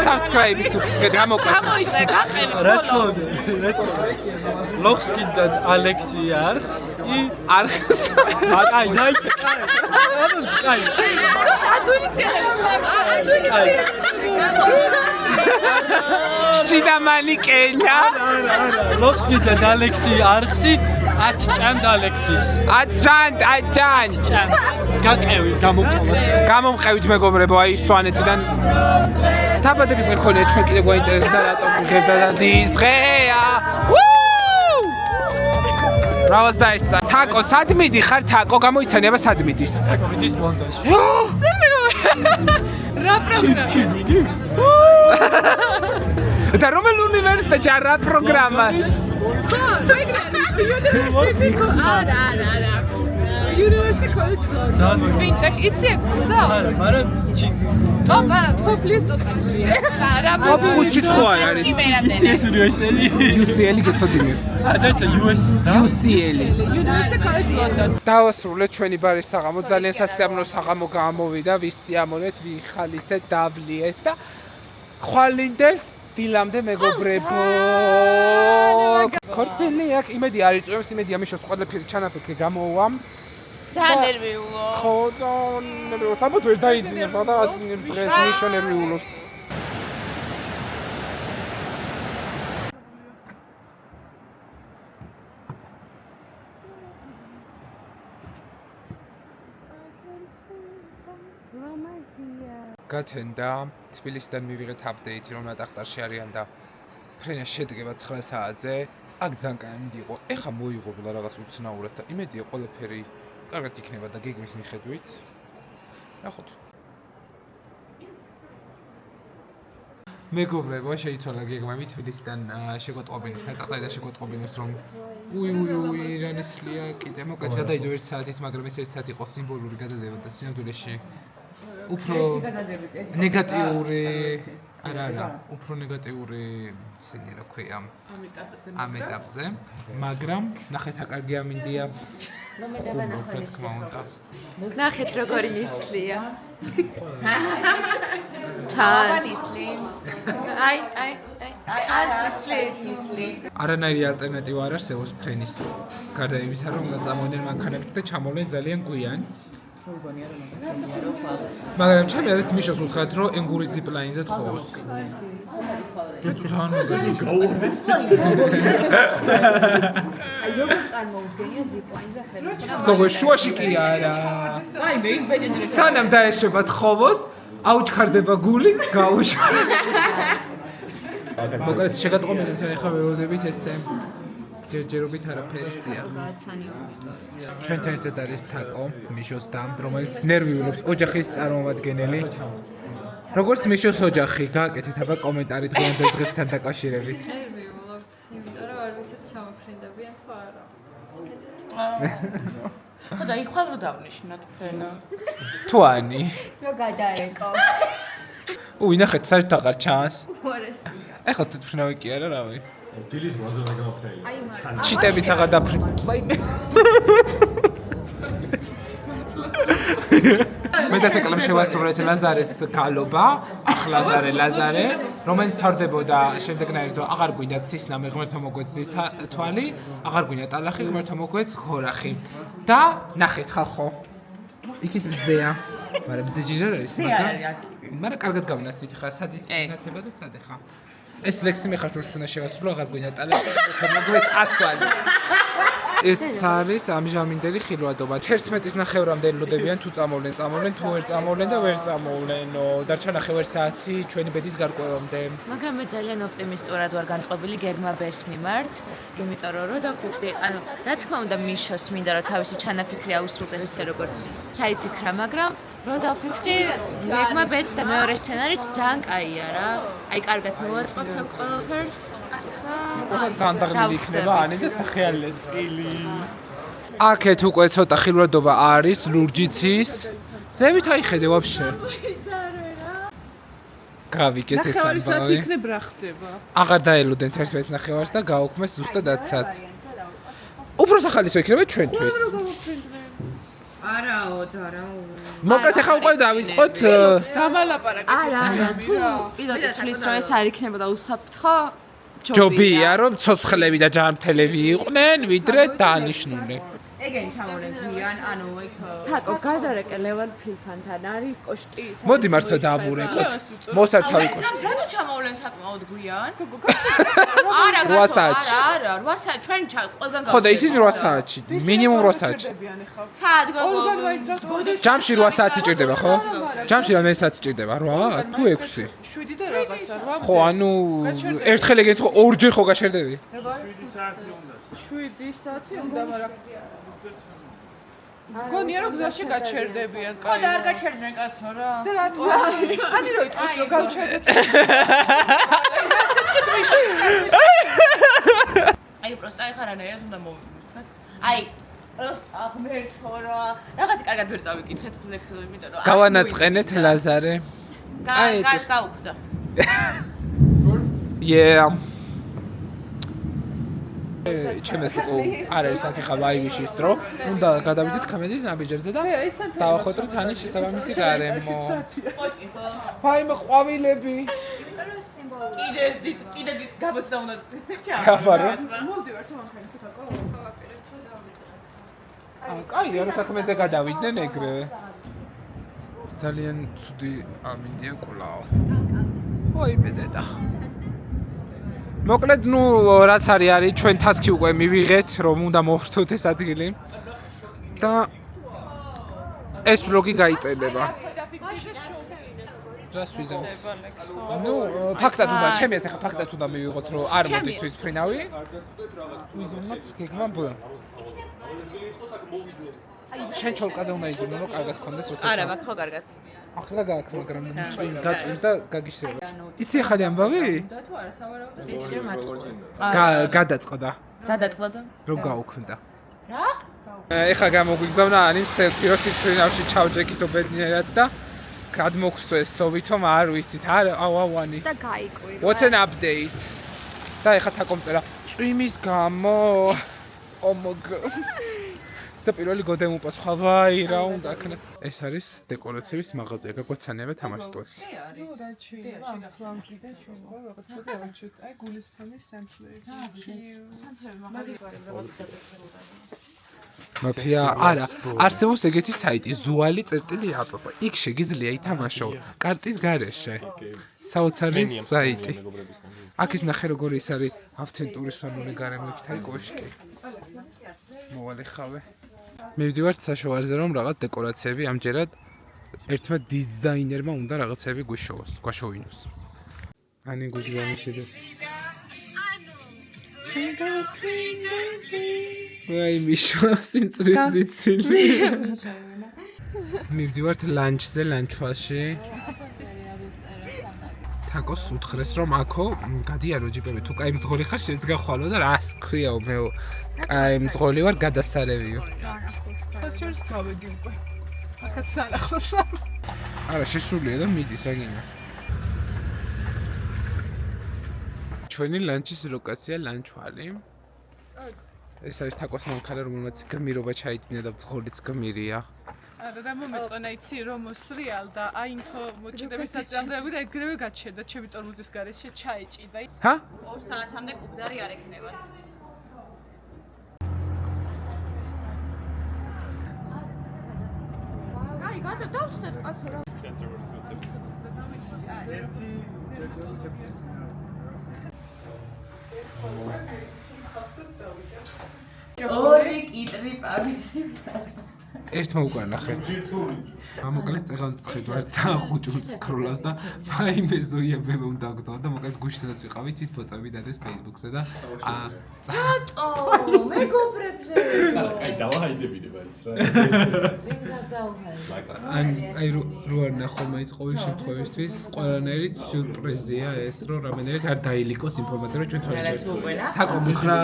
[SPEAKER 5] Subscribe-ით გამოყვეთ.
[SPEAKER 2] გამოიწე, გაყევი.
[SPEAKER 4] რა თქმა უნდა. Vlogs კიდევ ალექსი არხს.
[SPEAKER 5] არხს.
[SPEAKER 4] აი, დაიცე, კაი. კაი.
[SPEAKER 5] შიდამალი კენა.
[SPEAKER 4] არა. Vlogs კიდევ ალექსი არხსი 10 ჭამდა ალექსის.
[SPEAKER 5] 10 ჭამ.
[SPEAKER 4] გაყევი, გამომწვეს.
[SPEAKER 5] გამომყევით მეგობრებო, აი სვანეთიდან. დაბადების დღე მქონია ჩვენ კიდე გვაინტერესდა რატომ გღებდა და დის დღეა. რავას დაესწა. თაკო, სად მიდი ხარ თაკო? გამოიცანი აბა სად მიდის?
[SPEAKER 4] თაკო მიდის ლონდონში.
[SPEAKER 2] რა პროგრამა?
[SPEAKER 5] და რომელ უნივერსიტეტში რა პროგრამა?
[SPEAKER 2] ხო, University College London. Fintech, იცი ეკუსო?
[SPEAKER 4] არა, მაგრამ
[SPEAKER 2] ოპა, სოფლის ტოტალში. რა
[SPEAKER 5] ხუთი სხვა არის.
[SPEAKER 4] იცი ეს უნივერსიტეტი.
[SPEAKER 5] UCL გეცოდინე.
[SPEAKER 4] დაიცა US.
[SPEAKER 5] UCL.
[SPEAKER 2] University College London.
[SPEAKER 5] დავასრულეთ ჩვენი ბარის საღამო, ძალიან სასიამოვნო საღამო გამოვიდა, ვის სიამოვნეთ, ვიხალისეთ, დავლიეს და ხვალინდელს დილამდე მეგობრებო. ქორწილი აქ იმედი არ იწვევს, იმედი ამიშოს ყველაფერი ჩანაფიქრი გამოვამ.
[SPEAKER 2] დანერვიულო.
[SPEAKER 5] ხო, დანერვიულო. თამბოთ ვერ დაიძინებ, რაღაც დღეს ნიშნერვიულობს. გათენდა თბილისიდან მივიღეთ აპდეიტი რომ ნატახტარში არიან და ფრენა შედგება 9 საათზე. აქ ძალიან კაი იყო. ეხა მოიღობლა რაღაც უცნაურად და იმედია ყველაფერი კარგად იქნება და გეგმის მიხედვით. ნახოთ. მეგობრებო, შეიცვალა გეგმები თბილისიდან შეგვატყობინის ნატახტარიდან შეგვატყობინეს რომ უი ირანისლია კიდე მოკეთ გადაიდო 1 საათის, მაგრამ ეს 1 საათი იყო სიმბოლური გადადება და სინამდვილეში უფრო ნეგატიური არა, უფრო ნეგატიური ისინი რა ქვია ამ ეტაპზე, მაგრამ ნახეთ რა კარგი ამინდია.
[SPEAKER 3] ნახეთ როგორი ნისლია. აი.
[SPEAKER 5] არანაირი ალტერნატივა არ არსებობს ფრენის. გარდა იმისა, რომ წამოვიდნენ მანქანებით და ჩამოვლენ ძალიან გვიან. მაგრამ ჩემი აზრით მიშოს უთხრათ, რომ ენგურის ზიპლაინზე თხოვოს.
[SPEAKER 2] აი როგორ წარმოუდგენია ზიპლაინზე ხელით?
[SPEAKER 5] გოგო შუაში კი არა.
[SPEAKER 6] აი მე ის ბეჯეჯრე
[SPEAKER 5] სანამ დაეშვება თხოვოს, აუჩქარდება გული, გაუშვა. მოკლედ შეგატყობინე მთელი ხა ვეუბნებით ესე ჯერჯერობით არაფერი სია. ჩვენთან ერთად არის თაკო, მიშოს და, რომელიც ნერვიულობს ოჯახის წარმომადგენელი. როგორც მიშოს ოჯახი, გააკეთეთ აბა კომენტარი დღევანდელ დღესთან დაკავშირებით.
[SPEAKER 3] ნერვიულობთ, იმიტომ რომ არ ვიცით ჩამოფრინდებიან თუ არა.
[SPEAKER 6] ხო და იქ ხვალ რო დავნიშნოთ ფრენა.
[SPEAKER 5] თვანი.
[SPEAKER 2] რო გადაეკო.
[SPEAKER 5] ნახეთ, საერთოდ აღარ ჩანს.
[SPEAKER 2] მორესია.
[SPEAKER 5] ეხლა თვითმფრინავი კი არა, რავი.
[SPEAKER 7] დილის მოზა და გამოფრეი.
[SPEAKER 2] აი მაგრამ
[SPEAKER 5] ჩიტებიც აღარ დაფრი. მე დათეკლემ შევასრულეთ ლაზარეს გალობა, ახლა ლაზარე, რომელიც თავდებოდა შემდეგნაირად რომ აღარ გვინდა ცისნამი ღმერთო მოგვეცდის თვალი, აღარ გვინდა ტალახი ღმერთო მოგვეც ღორახი. და ნახეთ ხალხო. იქიც ბზეა. მაგრამ ბზე ჯერ არ არის, მაგრამ კარგად გავნაცდით ხა სად ის ნათება და სად ხა. ეს ლექსი მე ხარ შორს უნდა შევასრულო, აღარ გვინდა ტალახი ღმერთო მოგვეც ასვალი. ეს არის ამჟამინდელი ხილვადობა. 11-ის ნახევრამდე ელოდებიან თუ წამოვლენ, თუ ვერ წამოვლენ და ვერ წამოვლენო. დარჩა ნახევარ საათი ჩვენი ბედის გარკვევამდე.
[SPEAKER 8] მაგრამ მე ძალიან ოპტიმისტურად ვარ განწყობილი გეგმა ბეს მიმართ, იმიტომ რომ რო დაგვიყვდი, ანუ რა თქმა უნდა მიშოს მინდა რომ თავისი ჩანაფიქრი აუსრულდეს ისე როგორც ჩაიფიქრა, მაგრამ რო დავფიქრდი გეგმა ბეს და მეორე სცენარიც ძალიან კაია რა. აი კარგად მოვაწყობ ყველაფერს.
[SPEAKER 5] ზანდაღლი იქნება ანი და სახეალე წილი. აქეთ უკვე ცოტა ხილვადობა არის ლურჯიცის. ზევით აიხედე ვაფშე. გავიგეთ ეს ამბავი.
[SPEAKER 9] ნახევარი იქნებ რა ხდება.
[SPEAKER 5] აღარ დაელოდენ 11 ნახევარს და გაუქმეს ზუსტად 10 საათს. უფრო სახალისო იქნება ჩვენთვის.
[SPEAKER 6] არაო.
[SPEAKER 5] მოკლედ ახლა უკვე დავიწყოთ
[SPEAKER 9] დამალაპარაკეთ.
[SPEAKER 8] არა, თუ პილოტი თulis რომ ეს არ იქნებოდა უსაფრთხო
[SPEAKER 5] ჯობია რომ ცოცხლები და ჯანმრთელები იყვნენ ვიდრე დანიშნული.
[SPEAKER 6] ეგენი ჩამოვლენ გვიან, ანუ იქ
[SPEAKER 8] თაკო გადარეკე ლევან ფილფანთან არის კოშკი.
[SPEAKER 5] მოდი მართლა დააბურეკოთ. მოსართავი კოშკი.
[SPEAKER 6] სანუ ჩამოვლენ საკმაოდ გვიან. არა,
[SPEAKER 5] 8 საათში.
[SPEAKER 6] არა, 8 საათი ჩვენ ყველგან
[SPEAKER 5] ხო და ისინი 8 საათში, მინიმუმ 8 საათში.
[SPEAKER 6] საათ
[SPEAKER 9] ყველგან ვაიძროთ.
[SPEAKER 5] ჯამში 8 საათი ჭირდება, ხო? ჯამში რამე საათი ჭირდება? 8 თუ 6?
[SPEAKER 9] 7 და რაღაცა 8.
[SPEAKER 5] ხო, ანუ ერთხელ ეგეთ ხო ორჯერ ხო გაჩერდები?
[SPEAKER 9] 7 საათი უნდა, მაგრამ გონია რომ გზაში გაჩერდებიან.
[SPEAKER 6] ხო და არ გაჩერდნენ კაცო რა.
[SPEAKER 9] და რატო? ადი რო იტყვის რომ გავჩერდეთ. ასეთქეს მიში.
[SPEAKER 6] აი პროსტა ეხა რანაირად უნდა მოვიდეთ. აი პროსტა ღმერთო რა. რაღაც კარგად ვერ წავიკითხეთ ლექსები, იმიტომ რომ
[SPEAKER 5] გავანაწყენეთ ლაზარე.
[SPEAKER 6] გაუხდა.
[SPEAKER 5] Yeah. ჩემს უკვე არ არის აქ ახლა ლაივიშის დრო. უნდა გადავიდეთ კამედის ნაბიჯებზე და დავახოტრით ანის შესაბამისი გარემო. ფაიმე ყვავილები.
[SPEAKER 6] კიდე გამოცდა უნდა
[SPEAKER 5] გაბარო.
[SPEAKER 9] მოვდივარ თუ მანქანით თაკო.
[SPEAKER 5] კაი, არა საქმეზე გადავიდნენ ეგრე. ძალიან ცუდი ამინდია კვლავ. ой, ბედეტა. მოკლედ, ნუ რაც არის, ჩვენ ტასკი უკვე მივიღეთ, რომ უნდა მოვხდოთ ეს ადგილი. და ეს ვლოგი გაიწედება. რას ვიზამ? ნუ ფაქტად უნდა, ჩემი ეს ახლა ფაქტად უნდა მივიღოთ, რომ არ მოდის თვითმფრინავი. ვიზამოთ გეგმა ბ. შენ ჩოლკაზე უნდა იგინო, რომ კარგად გქონდეს როცა.
[SPEAKER 8] არა, მაგ ხო კარგად.
[SPEAKER 5] ახლა გააქვს, მაგრამ გაწვიმს და გაგიშრება. იცი ახალი ამბავი?
[SPEAKER 6] და თუ არა სავარაუდოდ.
[SPEAKER 8] ვიცი რომ მატყდა.
[SPEAKER 5] გადაწყდა.
[SPEAKER 6] გადაწყდა?
[SPEAKER 5] რომ გაუქმდა. რა? ეხლა გამოგვიგზავნა ანიმ სელფი რო თვითმფრინავში ჩავჯექითო ბედნიერად და გადმოგხსვეს სოვითომ არ ვიცით, არ ავავანი.
[SPEAKER 2] და გაიკვირვა.
[SPEAKER 5] What's an update? და ეხა თაკომწერა წვიმის გამო. Oh my god. და პირველი გოდემუპა სხვა ვაი რა უნდა ქნათ. ეს არის დეკორაციების მაღაზია, გაგვაცანებია თამაშტოც.
[SPEAKER 9] ნუ რა შეიძლება ლაუნჯიდან შევვა რაღაცა დავაჩვით აი გულისფრენის სემპლები
[SPEAKER 5] მაფია არა არსებობს ეგეთი საიტი zuali.app იქ შეგიძლია ითამაშო კარტის გარეშე საოცარი საიტი აქ ის ნახე როგორი ის არის ავთენტური სვანული გარემო იქით არის კოშკი მოვალე ხავე მე ვიდივართ საშუალზე რომ რაღაც დეკორაციები ამჯერად ერთმა დიზაინერმა უნდა რაღაცები გვაშოვინოს ანი გვიგზავნის შედეგ ვაი მიშა სიმწრის ზიცილი მივდივართ ლანჩზე ლანჩვაში თაკოს უთხრეს რომ აქო გადიარო ჯიპები თუ კაი მძღოლი ხარ შეიძლება გახვალო და რას ქვიაო მეო კაი მძღოლი ვარ გადასარევიო
[SPEAKER 9] საჩერს გავეგიყვე აქაც სანახოს
[SPEAKER 5] არა შესულია და მიდის აგინა ჩვენი ლანჩის ლოკაცია ლანჩვალი ეს არის თაკოს მანქანა რომელმაც გმირობა ჩაიდინა და მძღოლიც გმირია
[SPEAKER 9] არა და მომეწონა იცი რომ სრიალ და აინთო მოჭიდების საწამდები და ეგრევე გაჩერდა ჩემი ტორმუზის გარეშე ჩაიჭიდა
[SPEAKER 5] ჰა
[SPEAKER 6] 2 საათამდე კუბდარი არ ეკნებათ აი გადავხდეთ კაცო რა ორი კიტრი პავისის
[SPEAKER 5] ერთმა უკვე ნახეთ ამოკლეს წეღანცხეთ ვარ და ხუჭულს ქროლას და მაიმე ზოიებებ უნდა გდო და მოკლედ გუშინაც ვიყავით ის ფოტოები დადეს Facebook-ზე და
[SPEAKER 6] რატო მეგობრებზე
[SPEAKER 7] აი დავაიდებინე მაინც რა
[SPEAKER 8] წინ გადავხარ
[SPEAKER 5] აი რო არ ნახო მაინც ყოველ შემთხვევისთვის ყველანაირი სიურპრიზია ეს რომ რამენერით არ დაილიკოს ინფორმაცია რომ ჩვენ ცოტა თაკო მითხრა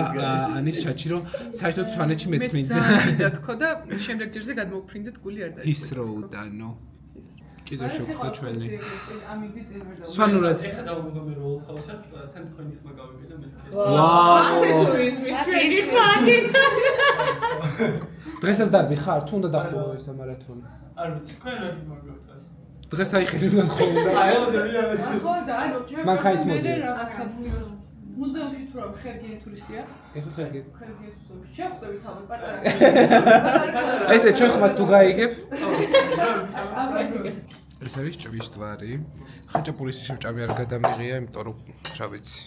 [SPEAKER 5] ანის ჩატში რომ საერთოდ სვანეთში მეც მინდა
[SPEAKER 9] მინდა თქო და შემდეგ ჯერზე გადმოვფრინდეთ გული არ დაიწყო
[SPEAKER 5] ის რო უდანო კიდევ შევხვდა ჩვენი
[SPEAKER 9] ამიგი წინ ვერ და
[SPEAKER 5] სვანურად
[SPEAKER 4] ეხა დავუგამე როლ თავსად თან თქვენი ხმა გავიგე და მე
[SPEAKER 5] ვაუ
[SPEAKER 6] ასე თუ ისმის ჩვენი ფანი
[SPEAKER 5] დღესაც დარბი ხარ თუ უნდა დახურო ეს მარათონი
[SPEAKER 4] არ ვიცი თქვენ რა გიმაგოთ
[SPEAKER 5] დღეს აიხირი უნდა ხოლმე
[SPEAKER 9] ხო და ანუ ჩვენ
[SPEAKER 5] მანქანით მოდი
[SPEAKER 9] რაღაცა მუზეუმში თუ რა ხერგიანი ტურისტია
[SPEAKER 5] ეხლა ხერგი
[SPEAKER 9] ხერგიანი მუზეუმში შევხვდებით თავი პატარა
[SPEAKER 5] ესე ჩვენ ხმას თუ გაიგებ ეს არის ჭვიშტვარი ხაჭაპურის შევჭამი არ გადამიღია იმიტომ რომ რა ვიცი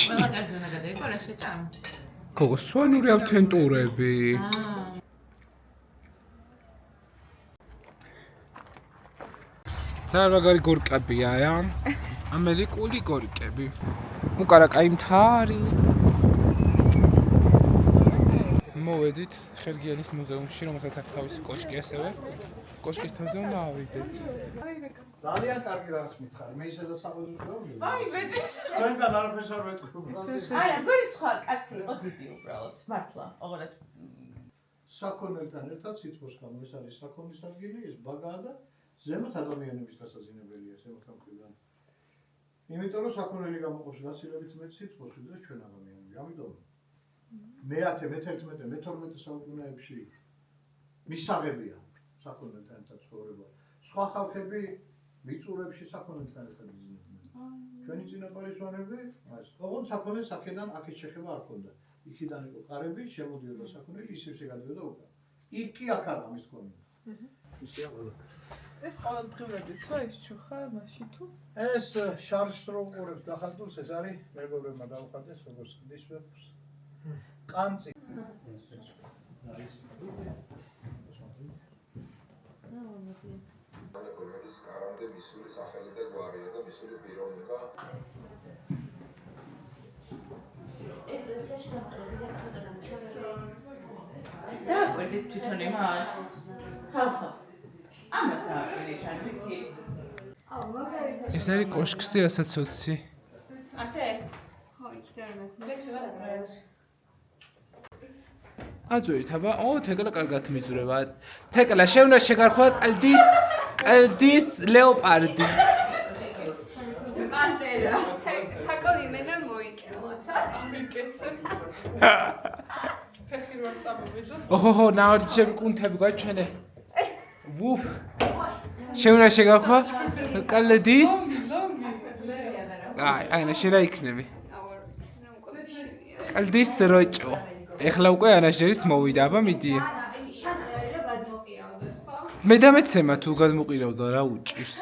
[SPEAKER 8] ყველა კერძო უნდა გადაიყო რა შეჭამ
[SPEAKER 5] გოგო სვანური ავთენტურები ძალიან მაგარი გორკებია რა ამერიკული გორკები უკარა კაი მთარი მოვედით ხერგიანის მუზეუმში რომელსაც აქვს თავისი კოშკი ასევე კოშკის თემზე უნდა ავიდეთ
[SPEAKER 10] ძალიან კარგი რაღაც მითხარი მე ისე და საფუძვლს ვიყავი
[SPEAKER 6] აი მეც
[SPEAKER 10] თქვენგან არაფერს არ ვეთქვი
[SPEAKER 6] არა გვერი სხვა კაცი იყო დიდი უბრალოდ მართლა ოღონდ
[SPEAKER 10] საქონელთან ერთად სიტყვის გამო ეს არის საქონლის ადგილი ეს ბაგაა და ზემოთ ადამიანების დასაძინებელია ზემოთ ამ მხრიდან იმიტომ რომ საქონელი გამოყოფს გაცილებით მეტ სიტყვის ვიდრე ჩვენ ადამიანები ამიტომ მე-10 მე-11 მე-12 საუკუნეებში მისაღებია საქონელთან ერთად ცხოვრება სხვა ხალხები მიწურებში საქონელთან ერთად იზრდებიან ჩვენი წინაპარისვანები ეს ოღონდ საქონელს აქედან აქეთ შეხება არ ქონდა იქიდან იყო კარები შემოდიოდა საქონელი ისევ შეგადიოდა უკან იქ კი აქ არ ამის ქონა ისეა ყველა
[SPEAKER 9] ეს ყოველდღიურად იცვა ის ჩუხა მაშინ თუ
[SPEAKER 10] ეს შარშ რო უყურებს დახალტულს ეს არის მეგობრებმა დაუხატეს როგორც ხდის ვებს კანცი
[SPEAKER 11] კოლმედის კარამდე მისული სახელი და გვარია და მისული პიროვნება
[SPEAKER 8] ეკლესიაში გამყრებული
[SPEAKER 6] და ყვერდით თვითონ იმას ხალხო ამას დააკვირდით არ ვიცი
[SPEAKER 5] ეს არის კოშკზე ასაცოცი
[SPEAKER 6] ასე
[SPEAKER 2] ხო იქიდან
[SPEAKER 5] აწვირით აბა ო თეკლა კარგად მიწურება თეკლა შეუნდა შეგარქვა კლდის
[SPEAKER 1] კლდის ლეოპარდი.
[SPEAKER 3] პანტერა.
[SPEAKER 2] თაკო იმენა მოიკელა.
[SPEAKER 9] მიკეცე. ფეხი რომ წამოვიდოს.
[SPEAKER 1] ოჰო, ნაორი ჩემი კუნთები გაჩვენე. ვუფ. შეუნა შეგახვა? კლდის. აი, შენ რა იქნები? კლდის როჭო. ეხლა უკვე ანაშერიც მოვიდა, აბა მიდია. მე დამეცემა თუ გადმოყირავდა რა უჭირს.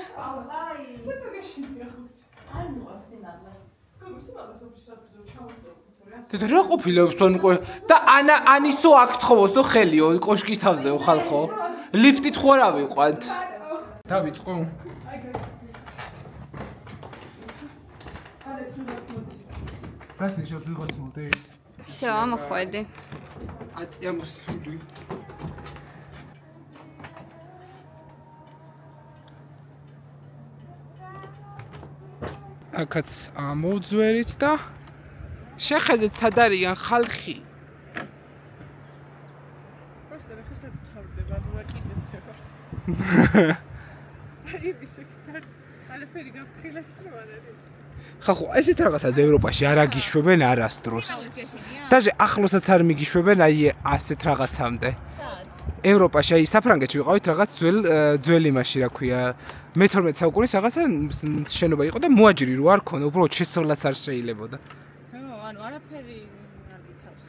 [SPEAKER 1] და რა ყოფილებს თან უკვე და ანისო აქ თხოვოსო ხელიო კოშკის თავზეო ხალხო. ლიფტით ხო არა ვიყვანთ. დავიწყო. რას ნიშნავს ვიღაც მოდის?
[SPEAKER 2] всё, მოხვედი.
[SPEAKER 1] აწია მოსული. აქაც ამოვძვერით და შეხედეთ სად არიან ხალხი.
[SPEAKER 9] просто რა ხესად თავდება, ნუ აკიდებს ახლა. აი ისე კეთებს, ალაფერი გაფრთხილებს რა არის.
[SPEAKER 1] ხახო, ესეთ რაღაცას ევროპაში არ აგიშვებენ არასდროს. დაჟე ახლოსაც არ მიგიშვებენ აი ასეთ რაღაცამდე. ევროპაში აი საფრანგეთში ვიყავით რაღაც ძველი მაში რა ქვია. მე-12 საუკუნის რაღაცა შენობა იყო და მოაჯირი რო არ ქონდა, უბრალოდ შესწავლაც არ შეიძლებოდა.
[SPEAKER 6] ანუ არაფერი არ გიცავს.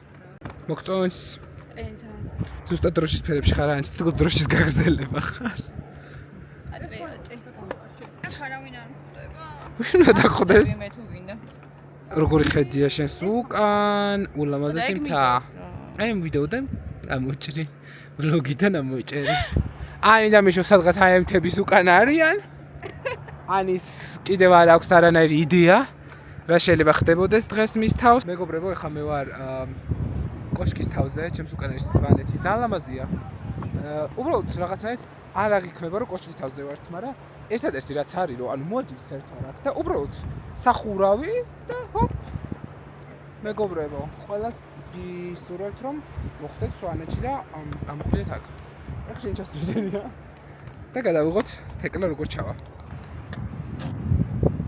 [SPEAKER 1] მოგწონს?
[SPEAKER 2] ენცა.
[SPEAKER 1] ზუსტად დროშის ფერებში ხარ, ან თითქოს დროშის გაგრძელება ხარ.
[SPEAKER 2] ატვიოტი. ხარავინ არ ხვდება.
[SPEAKER 1] უშუალოდ დახვდეს.
[SPEAKER 6] მე თუ გინდა.
[SPEAKER 1] როგორი ხედია შენს უკან, ულამაზესი მთა. აი ამ ვიდეოდან ამოჭრი. ვლოგიდან ამოჭერი. ანი და მიშო სადღაც აი ამ მთების უკან არიან. ანის კიდევ არ აქვს არანაირი იდეა. რა შეიძლება ხდებოდეს დღეს მის თავს. მეგობრებო, ეხლა მე ვარ კოშკის თავზე, ჩემს უკან არის სვანეთი. ძალიან ლამაზია. უბრალოდ რაღაცნაირად არ აღიქმება რომ კოშკის თავზე ვართ, მაგრამ ერთადერთი რაც არის რომ ანუ მოაჯირს ერთხელ აქ და უბრალოდ სახურავი და ჰოპ. მეგობრებო, ყველას გისურვებთ რომ მოხდეთ სვანეთში და ამოხვიდეთ აქ. ეხლა შენ ჩასწრებია. და გადავიღოთ თეკლა როგორ ჩავა.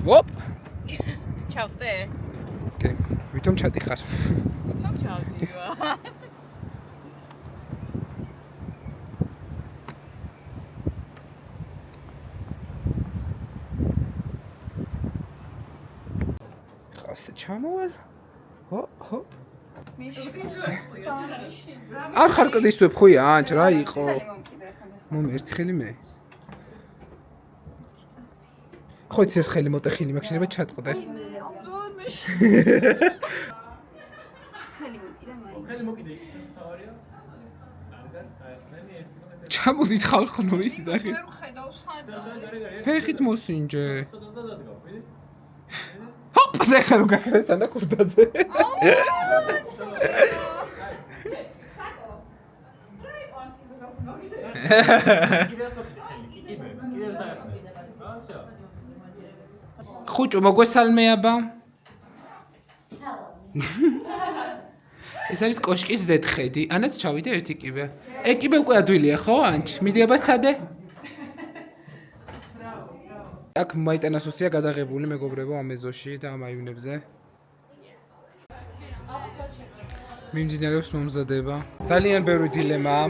[SPEAKER 1] ჰოპ.
[SPEAKER 6] ჩავხდე?
[SPEAKER 1] კი, ვითომ ჩადიხარ.
[SPEAKER 6] ვითომ ჩავდივა?
[SPEAKER 1] ხასე ჩამოვალ. ჰო.
[SPEAKER 2] მიშო.
[SPEAKER 1] არ ხარ კლდისვებ ხოია, ანჭ რა იყო? მომი ერთი ხელი მე. ხო იცი ეს ხელი მოტეხილი მაქვს შეიძლება ჩატყდეს. ჩამოდით ხალხო ნუ ისი ძახი. ფეხით მოსინჯე. ჰოპ, ზეხა რო გაქრეს ანა კურდაზე. ხუჭო მოგვესალმე აბა. ეს არის კოშკის ზედხედი. ანაც ჩავიდე ერთი კიბე. ეკიბე უკვე ადვილია ხო? ანჩ, მიდი აბა სადე. აქ მაიტანასოსია გადაღებული მეგობრებო ამ ეზოში და ამ აივნებზე. მიმდინარეობს მომზადება. ძალიან ბევრი დილემაა.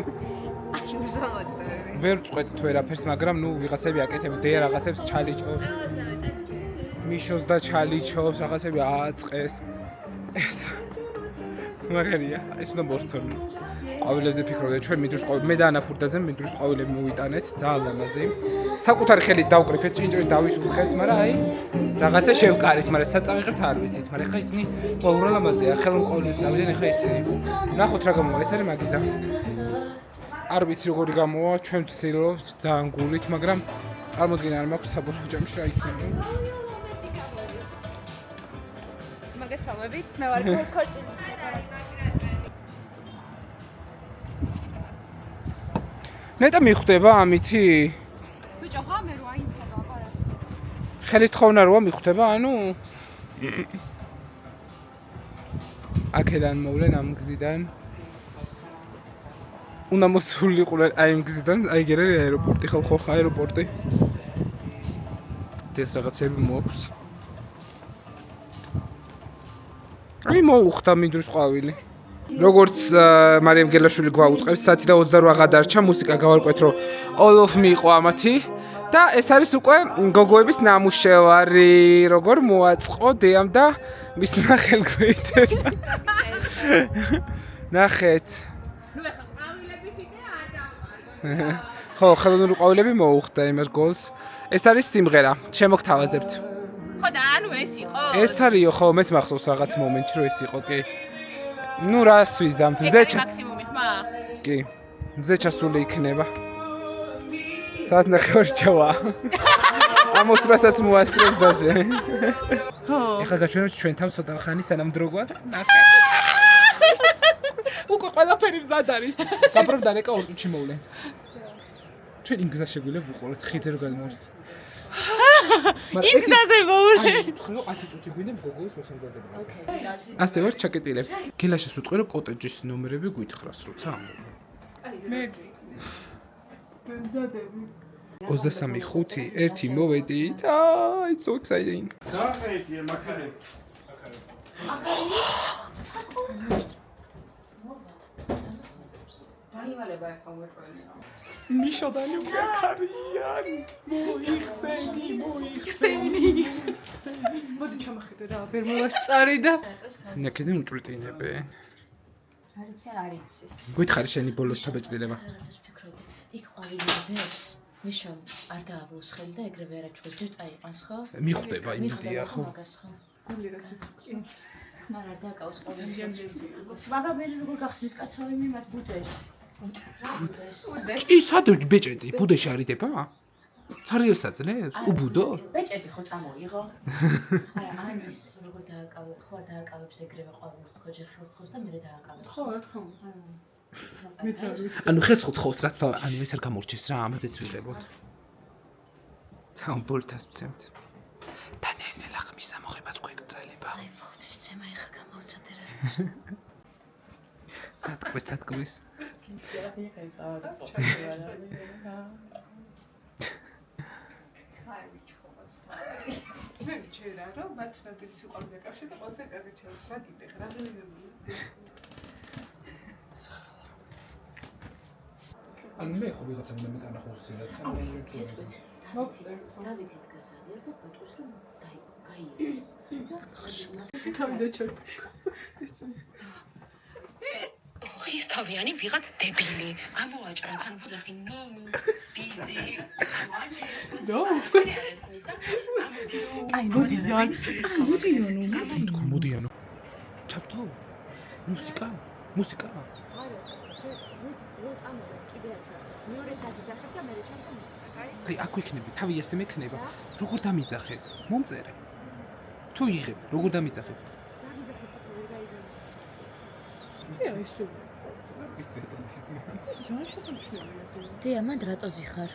[SPEAKER 1] ვერ წყვეთ თუ ვერაფერს, მაგრამ ნუ ვიღაცები აკეთებს დე რაღაცებს ჩალიჩობს. მიშოს და ჩალიჩობს, რაღაცები აწყეს. ეს მაგარია, ეს უნდა მორთონო. ყვავილებზე ფიქრობდი, ჩვენ მიდროს ყვავილი, მე და ანა ფურდაძე მიდროს ყვავილები მოვიტანეთ, ძალიან ლამაზი. საკუთარი ხელით დავკრიფეთ, ჭინჭრით დავისუხეთ, მაგრამ აი რაღაცა შევკარით, მაგრამ საწავიღებთ არ ვიცით, მაგრამ ეხა ისინი ყვავილ ლამაზია, ხელმ ყვავილებს დავიდან ეხა ისინი. ნახოთ რა გამოვა, ეს არის მაგიდა. არ ვიცი როგორი გამოვა, ჩვენ ვცდილობთ ძალიან გულით, მაგრამ წარმოდგენა არ მაქვს საბოლოო ჯამში რა იქნება.
[SPEAKER 2] მოგესალმებით, მე ვარ ქორწილი.
[SPEAKER 1] ნეტა მიხვდება ამითი?
[SPEAKER 2] ბიჭო, ღამე რო აინტერვა აბარა.
[SPEAKER 1] ხელის თხოვნა როა მიხვდება, ანუ აქედან მოვლენ ამ გზიდან.
[SPEAKER 5] უნდა მოსულიყო აი იმ გზიდან, აი ეგ არის აეროპორტი, ხო აეროპორტი. ეს რაღაცები მოაქვს. აი მოუხდა მინდვრის ყვავილი. როგორც მარიამ გელაშვილი გვაუწყებს 10:28 გადარჩა მუსიკა გავარკვეთ რომ all of me იყო ამათი და ეს არის უკვე გოგოების ნამუშევარი როგორ მოაწყო დეამ და მისმა ხელგვეითებ ნახეთ ნუ ახლა ყვავილების იდეა და ხო ხელოვნური ყვავილები მოუხდა იმას გოლს ეს არის სიმღერა შემოგთავაზებთ
[SPEAKER 6] ხო და ანუ ეს იყო
[SPEAKER 5] ეს არისო ხო მეც მახსოვს რაღაც მომენტში რომ ეს იყო კი ნუ რას ვიზამთ მზე
[SPEAKER 6] მაქსიმუმი ხმა?
[SPEAKER 5] კი მზე ჩასული იქნება საათ ნახევარჩევა ამოსრასაც მოასწრებს დაძე ხო ეხლა გაჩვენებთ ჩვენ თავს ცოტა ხანი სანამ დრო გვაქვს ნახე უკვე ყველაფერი მზად არის გაბრუნდა დანეკა 2 წუთში მოვლე ჩვენ იმ გზას შეგვიძლია ვუყუროთ ხიძე რო გადმოდის
[SPEAKER 6] იმ გზაზე მოვლე
[SPEAKER 5] ხო 10 წუთი გვინდა გოგოის მოსამზადება ასე ვარ ჩაკეტილებ გელაშას ვიტყვი რომ კოტეჯის ნომერები გვითხრას როცა
[SPEAKER 9] მე მზადები
[SPEAKER 5] 23 1 მოვედით აი so exciting
[SPEAKER 4] გაახედე მაქარები
[SPEAKER 3] დაივალება ახლა მოწვენია
[SPEAKER 9] მიშოდანი უკარიან მოიხსენი მოდი ჩამახედე რა ვერ მოვასწარი და
[SPEAKER 5] ნაკედენ უჭრიტინებე
[SPEAKER 3] არიცი არიცის
[SPEAKER 5] გითხარი შენი ბოლოს ჩაბეჭდილება
[SPEAKER 8] რაღაცას ფიქრობდი იქ ყვავილებს მიშო არ დაავლოს ხელი და ეგრევე არაჩვენს ჯერ წაიყვანს ხო
[SPEAKER 5] მიხვდება იმდია ხო
[SPEAKER 8] მაგას ხო
[SPEAKER 9] გული რა სიტყვი
[SPEAKER 8] მარ არ დაკავს ყვავილებს მაგრამ მე როგორ გახსნის კაცო იმას ბუდეში
[SPEAKER 5] ის ადო ბეჭედი ბუდეში არიდება ცარიელს აძლევს უბუდო
[SPEAKER 6] ბეჭედი ხო წამოიღო
[SPEAKER 8] აი ანის როგორ დააკავე ხო არ დააკავებს ეგრევე ყვავილს ხო ჯერ ხელს თხოვს და მერე დააკავებს
[SPEAKER 9] ხო რა თქმა უნდა
[SPEAKER 5] ანუ ხელს ხუთხოვს რა თქმა ანუ ეს არ გამორჩეს რა ამაზეც ვიღებოთ საუნბოლთას ვცემთ და ნელა ხმის ამოღებაც გვეგწელება
[SPEAKER 8] აი მოვთიცემა ეხა გამოვცადე რას
[SPEAKER 5] დათქვეს
[SPEAKER 9] მე ვიჩერა რომ მათ ნადილი სიყვარული დაკავშირდა ყველაფერი კარგი ჩაქვს რა კიდე რაზე
[SPEAKER 5] ანუ მე ხო ვიღაცა უნდა მეკანახოს სინაცა
[SPEAKER 8] დავითი დგას აღარ და პატყვის რომ გაიარეს და
[SPEAKER 9] თავი დაჩერდა
[SPEAKER 8] ხის თავიანი ვიღაც დებილი ამოაჭრა თან ვუძახი ნო ბიზი
[SPEAKER 9] ნო
[SPEAKER 6] აი მოდიან
[SPEAKER 5] მოდიანო ჩავთო მუსიკა
[SPEAKER 12] არა კაცო რო წამოვე კიდე აჩა მეორე დაგიძახებ და მე ჩავთო მუსიკა კაი
[SPEAKER 5] აი აქ ვიქნები თავი ესე მექნება როგორ დამიძახებ მომწერე თუ იღებ როგორ დამიძახებ
[SPEAKER 12] დაგიძახებ კაცო ვერ გაიგე
[SPEAKER 9] ია ისო
[SPEAKER 8] დია მანდ რატო ზიხარ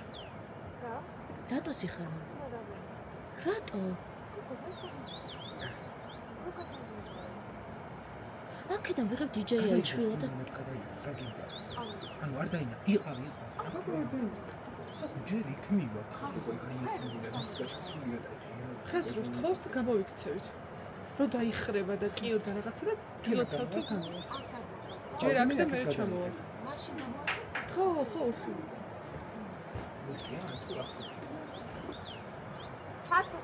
[SPEAKER 8] რატო ზიხარ რატო აქედან ვიღებ დიჯეი აიჩვილა და
[SPEAKER 5] ანუ არ დაინა იყავი ხო ჯერ იქ მივა ხო გაიესებინა მუსიკაში
[SPEAKER 9] ხეს როს თხოვს გამოვიქცევით რო დაიხრება და კიო და რაღაცა და ფილოცავთო გამოვა ჯერ აქ და მე ჩამოვა
[SPEAKER 12] მაშინ გამოვა
[SPEAKER 9] ხო ხო
[SPEAKER 12] ფარტო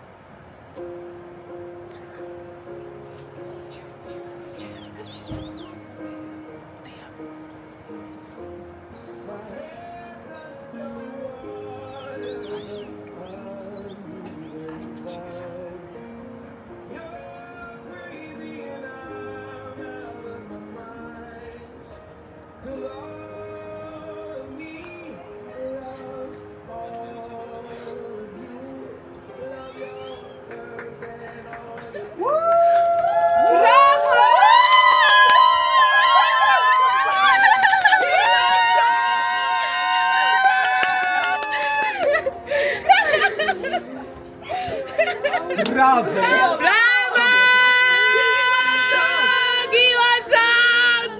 [SPEAKER 5] Bravo!
[SPEAKER 6] Bravo! Gilazat!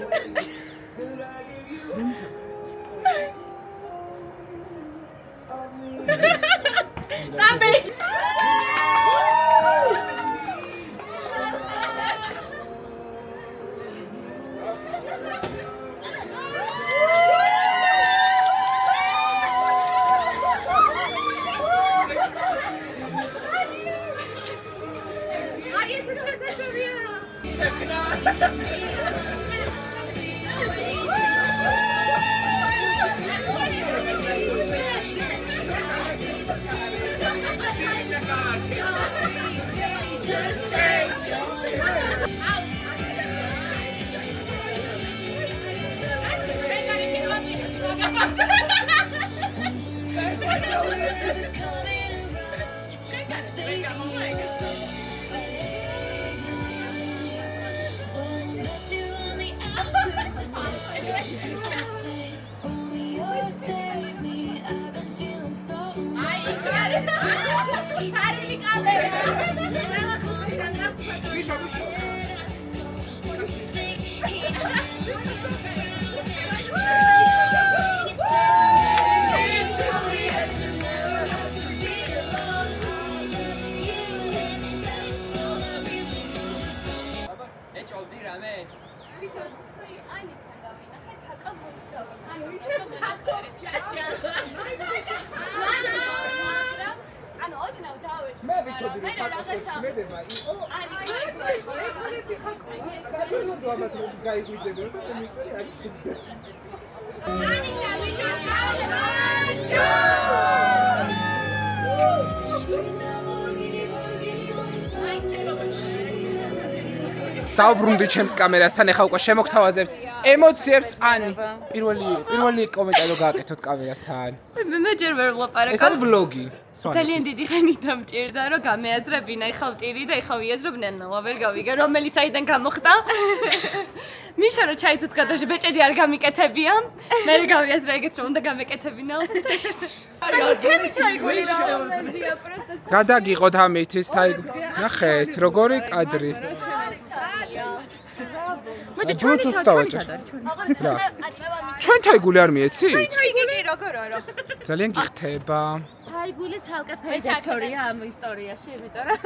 [SPEAKER 5] დავბრუნდი ჩემს კამერასთან, ეხლა უკვე შემოგთავაზებთ ემოციებს. ანი, პირველი კომენტარი გააკეთოთ კამერასთან.
[SPEAKER 13] მე ჯერ ვერ ვლაპარაკობ.
[SPEAKER 5] ეს არის ვლოგი.
[SPEAKER 13] ძალიან დიდი ხანი დამჭირდა, რომ გამეაზრე ვინაიხავ ტირი და ეხლა ვიაზრებ ნენოა, ვერ გავიგე, რომელი საიდან გამოხდა. მიშა რომ ჩაიცოცხლა და ბეჭედი არ გამიკეთებია. მე გავიაზრე ეგეც რომ უნდა გამეკეთებინა. ჩემი თაიგული რა პროსტა.
[SPEAKER 5] გადაგიყოთ ამით ის თაიგული. ნახეთ, როგორი კადრი.
[SPEAKER 13] მოდი ჩვენი
[SPEAKER 5] დავაჭერ. ჩვენ თაიგული არ მიეცით?
[SPEAKER 2] იგი კი როგორ არა.
[SPEAKER 5] ძალიან გიხდება.
[SPEAKER 8] თაიგული ცალკე ფერდაქტორია ამ ისტორიაში, იმიტომ რომ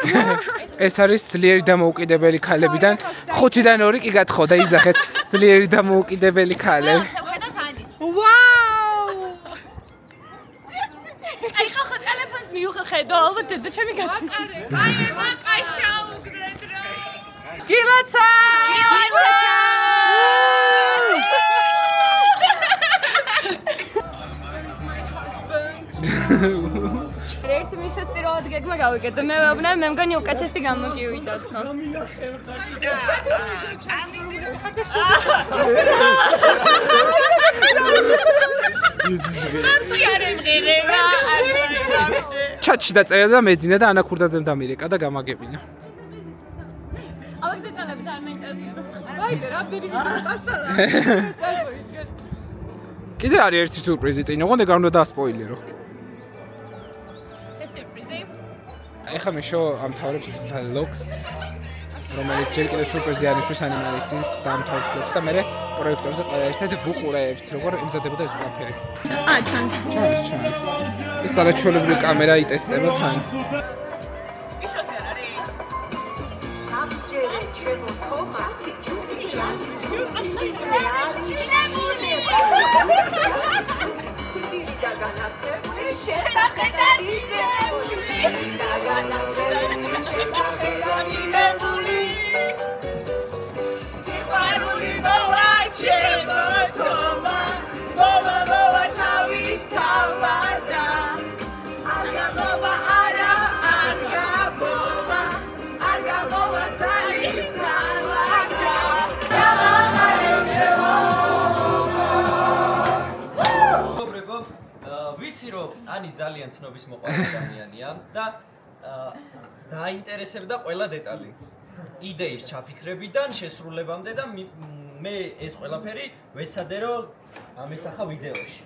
[SPEAKER 5] ეს არის ძლიერი დამოუკიდებელი ქალებიდან 5-დან 2 კი გათხოვდა იძახეთ ძლიერი დამოუკიდებელი ქალები.
[SPEAKER 2] შევხედოთ ანის.
[SPEAKER 13] ვაუ! აი ხო ტელეფონს მიუხედო, ალბათ და ჩემი გაკარე. აი მაკაშა უგდეთ რა.
[SPEAKER 2] გილაცა!
[SPEAKER 13] ერთი მიშას პირველად გეგმა გავიკეთე. მე ვაბნავ, მე მგონი უკეთესი გამოგივიდა თქო.
[SPEAKER 5] ჩატში დაწერა და მეძინა და ანა ქურდაძემ დამირეკა და გამაგებინა.
[SPEAKER 13] ალბათ დეტალები არ მაინტერესებს.
[SPEAKER 9] აი, რამდენი გასალა.
[SPEAKER 5] კიდე არის ერთი სურპრიზი წინ, ოღონდ არ უნდა დაასპოილერო.
[SPEAKER 13] ეს სურპრიზი?
[SPEAKER 5] ეხლა მიშო ამთავრებს vlogs, რომელიც ჯერ კიდევ სურპრიზი არის ჩვენს ანიმაციის დამთავრების vlogs და მე პროექტორზე ყველა ერთად ვუყურებთ, როგორ იმზადებოდა ეს ყველაფერი. ჩანს. ეს არაჩვეულებრივი კამერა იტესტება თან.
[SPEAKER 6] მიშოსი არ არის?
[SPEAKER 14] ამჯერე ჩემო თომათი ჯული ჯანი სიდირი დაგანახებული შესახედანიდებული დაგანახებული შესახედანიდებული სიყვარული მოვაჩემო თომა მოვა თავის თავადა არ გამოვა არა არ გამოვა არ გამოვა ძალის სალაგა
[SPEAKER 15] ვიცი რომ ანი ძალიან ცნობის მოყვარული ადამიანია და დაინტერესებდა ყველა დეტალი. იდეის ჩაფიქრებიდან შესრულებამდე და მე ეს ყველაფერი ვეცადე რომ ამესახა ვიდეოში.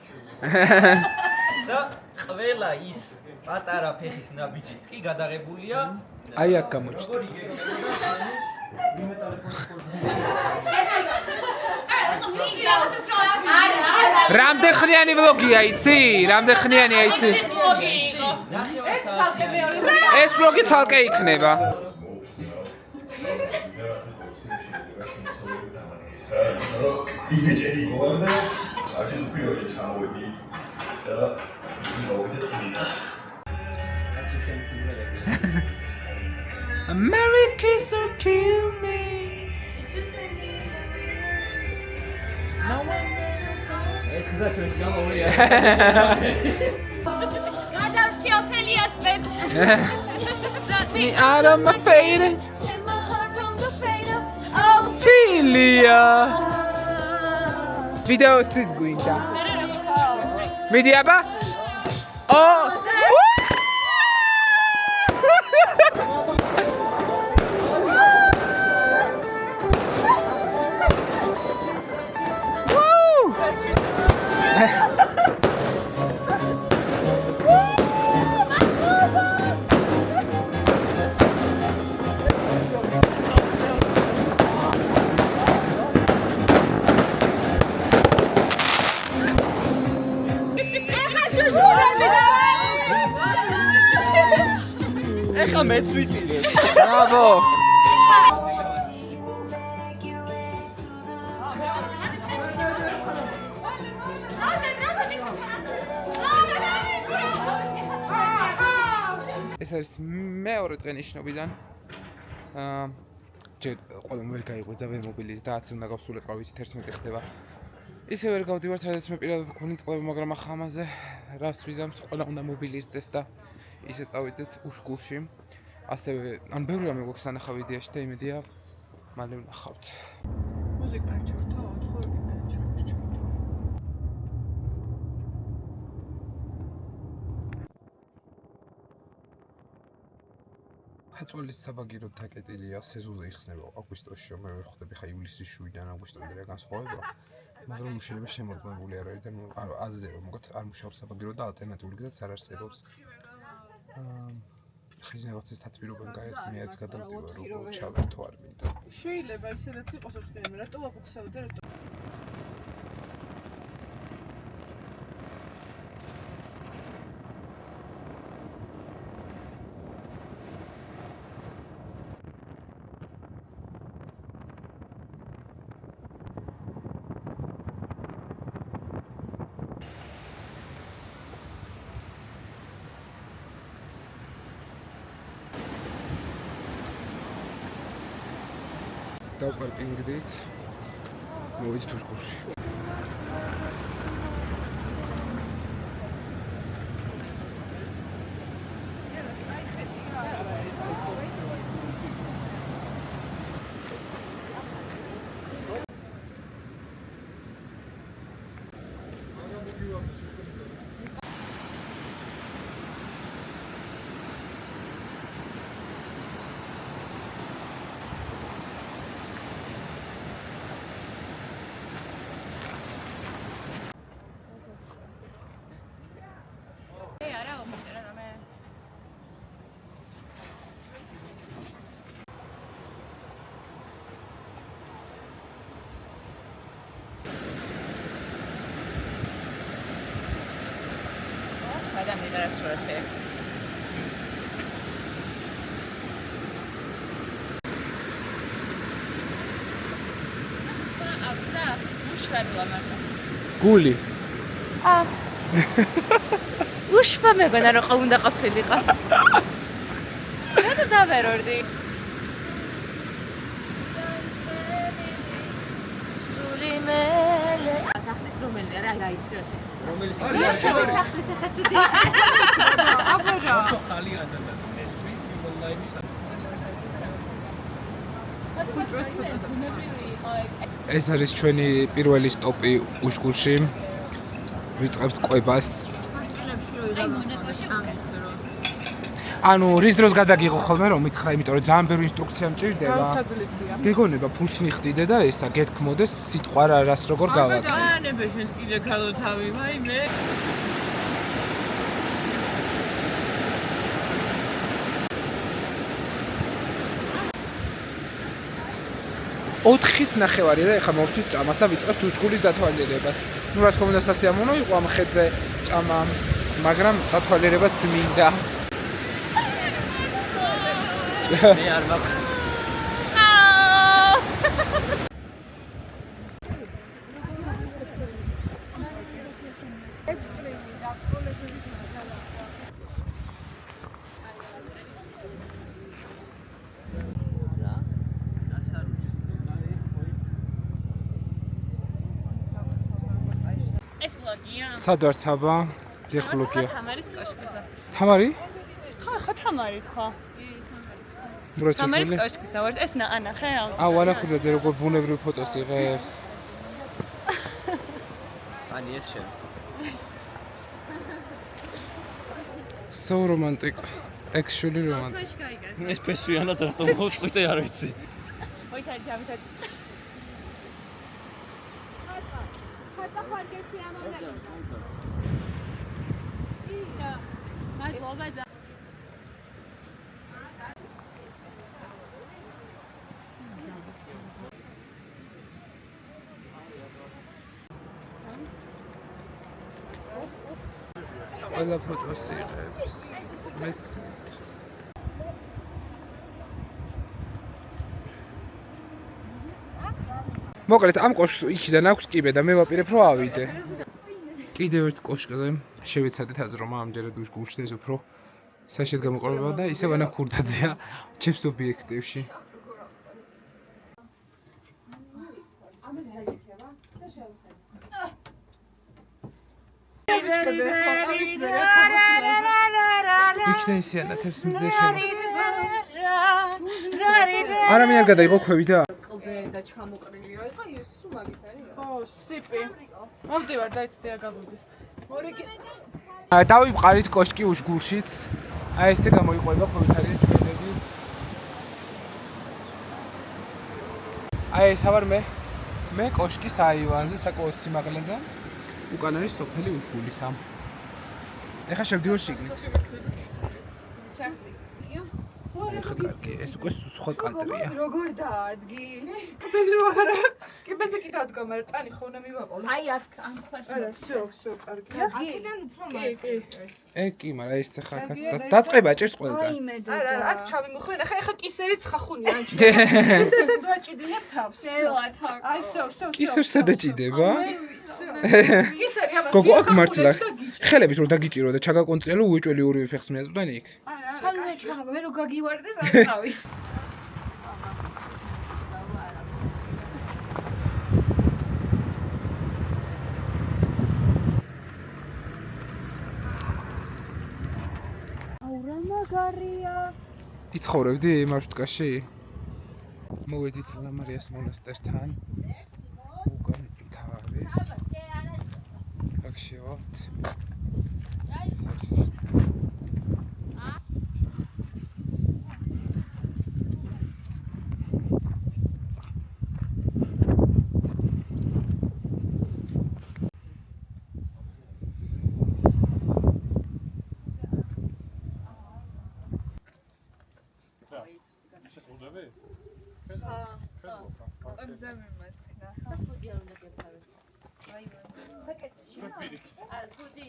[SPEAKER 15] და ყველა ის პატარა ფეხის ნაბიჯიც კი გადაღებულია
[SPEAKER 5] აი აქ გამოჩნდა. რამდენ ხნიანი ვლოგია იცი? რამდენ ხნიანია იცი? ეს ვლოგი თალკე იქნება.
[SPEAKER 7] იბეჭედი მოვარდა, არჩენ პირველში ჩამოვედი და მოვიდე თვითას.
[SPEAKER 5] America so kill me.
[SPEAKER 15] ეს გზაჩვენს გამოვია.
[SPEAKER 13] გადარჩი ოფელიას ბედს.
[SPEAKER 5] Me out of my fate. Ophelia. ვიდეოსთვის გვინდა. მიდი აბა. ო!
[SPEAKER 15] ეხა მეც ვიტირებ.
[SPEAKER 5] Bravo. ეს არის მეორე დღე ნიშნობიდან. ჯერ ყველამ ვერ გაიღვიძა ვერ მობილის და 10 უნდა გავსულიყავ ვიცით 11 ხდება. ისე ვერ გავდივართ, რადგან მე პირადად მქონი წყლები, მაგრამ ახლა ამაზე რას ვიზამს, ყველა უნდა მობილიზდეს და ისე წავიდეთ უშკულში. ასევე ან ბევრი რამე გვაქვს სანახავ იდეაში და იმედია მალე ვნახავთ.
[SPEAKER 9] მუსიკა არჩევთო, 4 გიტარა ჩავარჩევ.
[SPEAKER 1] ხეწოლის საბაგირო თაკეტილია სეზონზე იხსნება აგვისტოში, მე ვერ ხვდები ხა ივლისის 7-დან აგვისტომდე რა განსხვავება, მაგრამ შეიძლება შემოწმებული არ არის და აზზე რომ მოგოთ არ მუშაობს საბაგირო და ალტერნატიული გზაც არ არსებობს. ხიზნებაცის თათბირობენ გაეთ მეც გადავდივარ როგორ ჩავერთო არ მინდა.
[SPEAKER 9] შეიძლება ისედაც იყოს ხდები, რატო ვაგუხსავდი და რატო
[SPEAKER 1] დავპარკინგდით. მოვიდით უშკულში.
[SPEAKER 8] გადამიღე რა სურათი. აბა, უშრადლა მაგრამ.
[SPEAKER 5] გული.
[SPEAKER 8] უშფა მეგონა რომ ყო უნდა ყოფილიყო. რატო დავერორდი? სულიმელე. ახლა რომელი რა გაიჩრა? რომელი სახლის სახაც ვიდეო. აბარა.
[SPEAKER 4] ხალიან და მესვი ონლაინის
[SPEAKER 5] ეს არის ჩვენი პირველი სტოპი უშკულში. ვიწყებთ ყვებას. ანუ რის დროს გადაგიღო ხოლმე რომ მითხრა, იმიტომ რომ ძალიან ბევრი ინსტრუქცია მჭირდება.
[SPEAKER 9] განსაძლისია.
[SPEAKER 5] გეგონება ფულს მიხდიდე და ესა გეთქმოდეს სიტყვა რას როგორ გავაკეთე.
[SPEAKER 6] ანებე შენ კიდე ქალო თავი, ვაიმე.
[SPEAKER 5] ოთხის ნახევარი და ეხლა მოვჭის ჭამას და ვიწყებთ უშკულის დათვალიერებას. ნუ რა თქმა უნდა სასიამოვნო იყო ამ ხედზე ჭამა, მაგრამ დათვალიერებაც მინდა.
[SPEAKER 15] მე არ მაქვს.
[SPEAKER 13] ეს ლოგია.
[SPEAKER 5] სად ვართ აბა? დიახლოგია.
[SPEAKER 13] თამარის კოშკისა.
[SPEAKER 5] თამარი?
[SPEAKER 13] ხო, თამარი თქვა. თამარის კოშკისა ვარ. ეს ანახე?
[SPEAKER 5] ვანახულე ძე როგორ ბუნებრივ ფოტოს იღებს.ანი
[SPEAKER 15] ეს შენ.
[SPEAKER 1] So romantic. Actually romantic.
[SPEAKER 15] ეს ფესვიანად რატომ მოწყვიტე არ ვიცი.
[SPEAKER 13] ოი საერთოდ ამითაც.
[SPEAKER 2] ხატა ხარგესი ამონდა. ისა. მადლობა ძა.
[SPEAKER 1] ყველა ფოტოს იღებს. მეც მოკლედ ამ კოშკს იქიდან აქვს კიბე და მე ვაპირებ რომ ავიდე. კიდევ ერთ კოშკზე შევეცადეთ აზრომა ამჯერად გულშდეს უფრო საშედ გამოყურება და ისევ ანა ქურდაძეა ჩემს ობიექტივში. იქიდან ისიანათებს მზე არა მე არ გადაიღო ქვევი და
[SPEAKER 9] და ჩამოყრილი რა იყო ის მაგით არის ხო სიპი მომდივარ დაიცდია გავუდის მორიგი
[SPEAKER 1] დავივყარით კოშკი უშგულშიც აი ესე გამოიყვება კომენტარია ჩვენები აი ეს ვარ მე კოშკის აივანზე საკუთარ სიმაღლეზე უკან არის სოფელი უშგულისა ეხა შევდივარ შიგნით ეხა კარგი ეს უკვე სხვა კადრია
[SPEAKER 2] როგორ დაადგი?
[SPEAKER 9] დაგროხარა კიბეზე კი დადგა მაგრამ ტანი ხო უნდა მივაყოლო
[SPEAKER 2] აი აქ ამ ხას
[SPEAKER 9] არა всё კარგია
[SPEAKER 2] აქედან უფრო მაგარი
[SPEAKER 1] კი მაგრამ ეს ხა ხას დაწყება ჭერს ყველგან
[SPEAKER 2] აი მე და
[SPEAKER 9] არა აქ ჩავიმოხვენ ახლა კისერიც ხახუნია ანჩი კისერსაც ვაჭიდინებ თავს აი всё
[SPEAKER 1] კისერსა დაჭიდება
[SPEAKER 9] კისერი აბა
[SPEAKER 1] გოგო აქ მართლა ხელებით რომ დაგიჭირო და ჩაგაკონწიალო უეჭველი ორივე ფეხს მიაწვდან იქ
[SPEAKER 2] ხალხი ჩამოგე მე რო გაგივარდეს არ წავის აურა მაგარია
[SPEAKER 1] იცხოვრებდი მარშრუტკაში მოვედით ლამარიას მონასტერთან უკან თავის აქ შევალთ ეს არის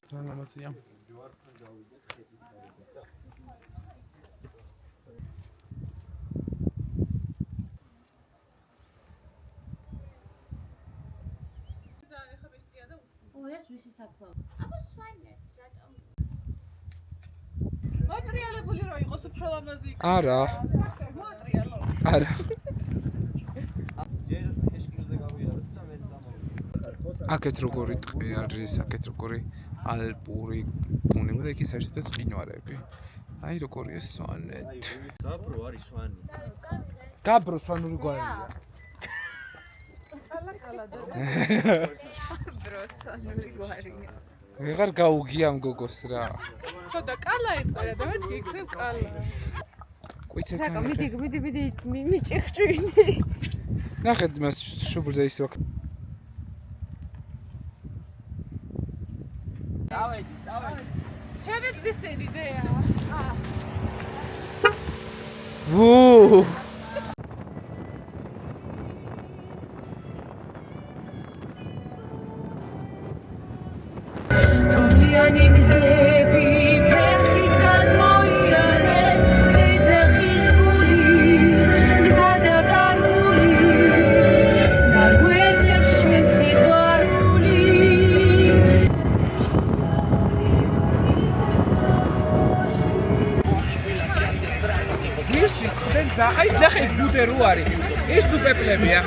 [SPEAKER 1] Anlamadım.
[SPEAKER 8] ეს ვისი საფლავი?
[SPEAKER 2] აბა სვაინე, რატომ?
[SPEAKER 9] მოტრიალებული რო იყოს უფრო ლამაზი.
[SPEAKER 1] არა.
[SPEAKER 9] მოტრიალო.
[SPEAKER 1] არა. აქეთ როგორი ტყე არის, აქეთ როგორი ალპური ბუნება და იქ საერთოდ წინვარები. აი როგორია სვანეთ.
[SPEAKER 15] გაბრო არის სვანი.
[SPEAKER 1] გაბრო სვანური გვარია.
[SPEAKER 9] ბრო სვანური გვარია.
[SPEAKER 1] ვეღარ გაუგია ამ გოგოს რა.
[SPEAKER 9] ხო და კალა ეწერა და მეთქი იქნებ კალა.
[SPEAKER 1] კვიცეთან.
[SPEAKER 9] მიდი მიჭიხჭვინი.
[SPEAKER 1] ნახეთ მას შუბლზე ის ვაკ.
[SPEAKER 9] წავედი. ჩემი ძისენი დეა.
[SPEAKER 1] ვუ.
[SPEAKER 14] თვლიანი გზები ფეხით გადმოიარე ეძახის გული გზა და კარგული დაგვეძებს შენ სიყვარული
[SPEAKER 1] ზირში ხდენ აი ნახე ბუდე რო არის ეს უპეპლებია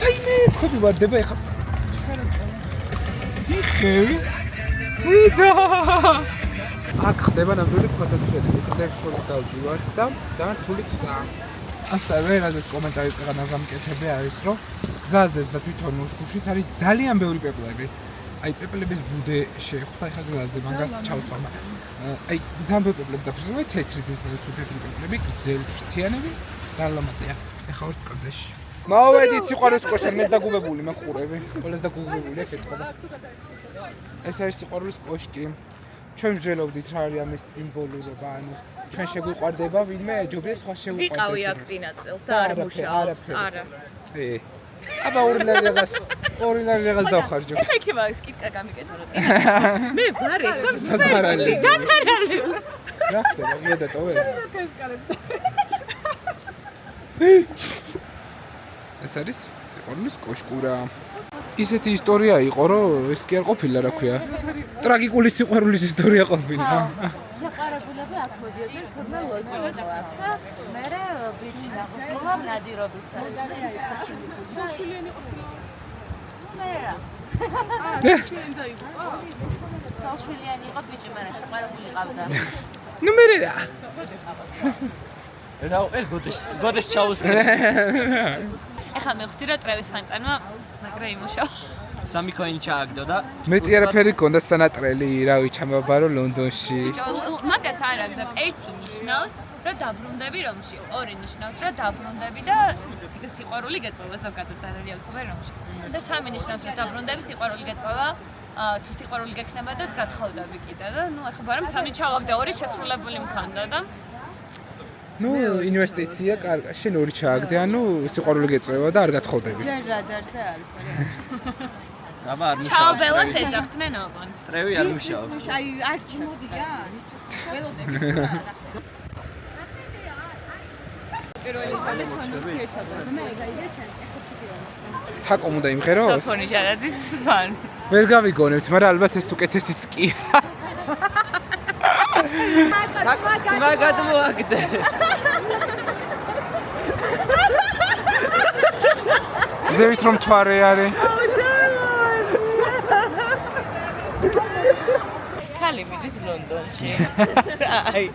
[SPEAKER 1] საიმე ხოდი ვარდება ეხა დიხევი ვიდა აქ ხდება ნამდვილი ქვათაცვლები კლებს შორის დავდივართ და ძალიან რთული ხდება ასევე რაზეც კომენტარი წეღან არ გამკეთებია არის რომ
[SPEAKER 5] გზაზეც და თვითონ უშქუშიც არის ძალიან ბევრი პეპლები. აი პეპლების ბუდე შეხვდა ეხა გზაზე მაგას ჩავსვამ. აი ძალიან ბევრი პეპლები დაფრინავდა თეთრი პეპლები, გრძელი ფრთიანები და ლამაზია. ეხა ვარ კლდეში. მოვედით სიყვარულის კოშკში, მე დაგუბებული მაყურები. ყველას დაგუბებული აქ ეთქვა. ეს არის სიყვარულის კოშკი. ჩვენ ვძველობდით რა არის ამის სიმბოლურობა, ანუ ჩვენ შეგვიყვარდება ვინმე ეჯობებს სხვა შეუყვარდება.
[SPEAKER 8] ვიყავი აქტინა წელს და არ მუშაობს. არა.
[SPEAKER 5] აბა ორი ლარიღას დავხარჯო.
[SPEAKER 8] ეხა იქნება სკიტკა გამიკეთა რა. მე ვარ ეხლა მსწავლელი. დაცარალი.
[SPEAKER 5] რა ხდება? მოდა ტოვე. ეს არის სიყვარულის კოშკურა. ისეთი ისტორია იყო, რომ ეს კი არ ყოფილა, რა ქვია. ტრაგიკული სიყვარულის ისტორია ყოფილა.
[SPEAKER 8] შეყარებულები აქ მოდიოდნენ თურმე ლონდონში და მერე ბიჭი დაგვიწყდა ნადირობისას.
[SPEAKER 9] საშვილიანი ყოფილა.
[SPEAKER 8] მერე რა?
[SPEAKER 9] შენ დაიყო?
[SPEAKER 8] საშვილიანი იყო ბიჭი, მერე შეყარებული ყავდა.
[SPEAKER 5] ნუ მერე რა?
[SPEAKER 15] რა ეს გოდეს ჩაუსკრე.
[SPEAKER 13] ეხლა მე ხვდი რა ტრევის ფანტანმა მაგრა იმუშავა.
[SPEAKER 15] 3 კოინი ჩააგდო და
[SPEAKER 5] მეტი არაფერი გქონდა სანატრელი, რავი, ჩამოვაბარო ლონდონში.
[SPEAKER 13] მაგას არ აგდებ. ერთი ნიშნავს, რომ დაბრუნდები რომში. ორი ნიშნავს, რომ დაბრუნდები და სიყვარული გეწვევა ზოგადად არ არის აუცილებელი რომში. და სამი ნიშნავს, რომ დაბრუნდები სიყვარული გეწვევა, თუ სიყვარული გექნება და გათხოვდები კიდე და ნუ ახლა ბარემ სამი ჩავაგდე, ორი შესრულებული მქონდა და
[SPEAKER 5] ნუ ინვესტიცია კარგა, შენ ორი ჩააგდე, ანუ სიყვარული გეწვევა და არ გათხოვდები.
[SPEAKER 8] ჯერ რადარზე არ ვიყავი.
[SPEAKER 15] აბა არ მუშაობს.
[SPEAKER 13] ჩაობელას ეძახდნენ ოღონდ.
[SPEAKER 15] ტრევი არ მუშაობს.
[SPEAKER 8] აი არ ჩნდება. ველოდები.
[SPEAKER 9] პირველი ზადა ჩანურჩი ერთადაზე მე გაიგე შენ.
[SPEAKER 5] თაკომ უნდა იმღეროს?
[SPEAKER 6] საფონი ჟარადის მან.
[SPEAKER 5] ვერ გავიგონებთ, მაგრამ ალბათ ეს უკეთესიც კი.
[SPEAKER 15] მაგად მოაგდე.
[SPEAKER 5] ზევით რომ თვარე არის.
[SPEAKER 6] ხალი მიდის ლონდონში. აი.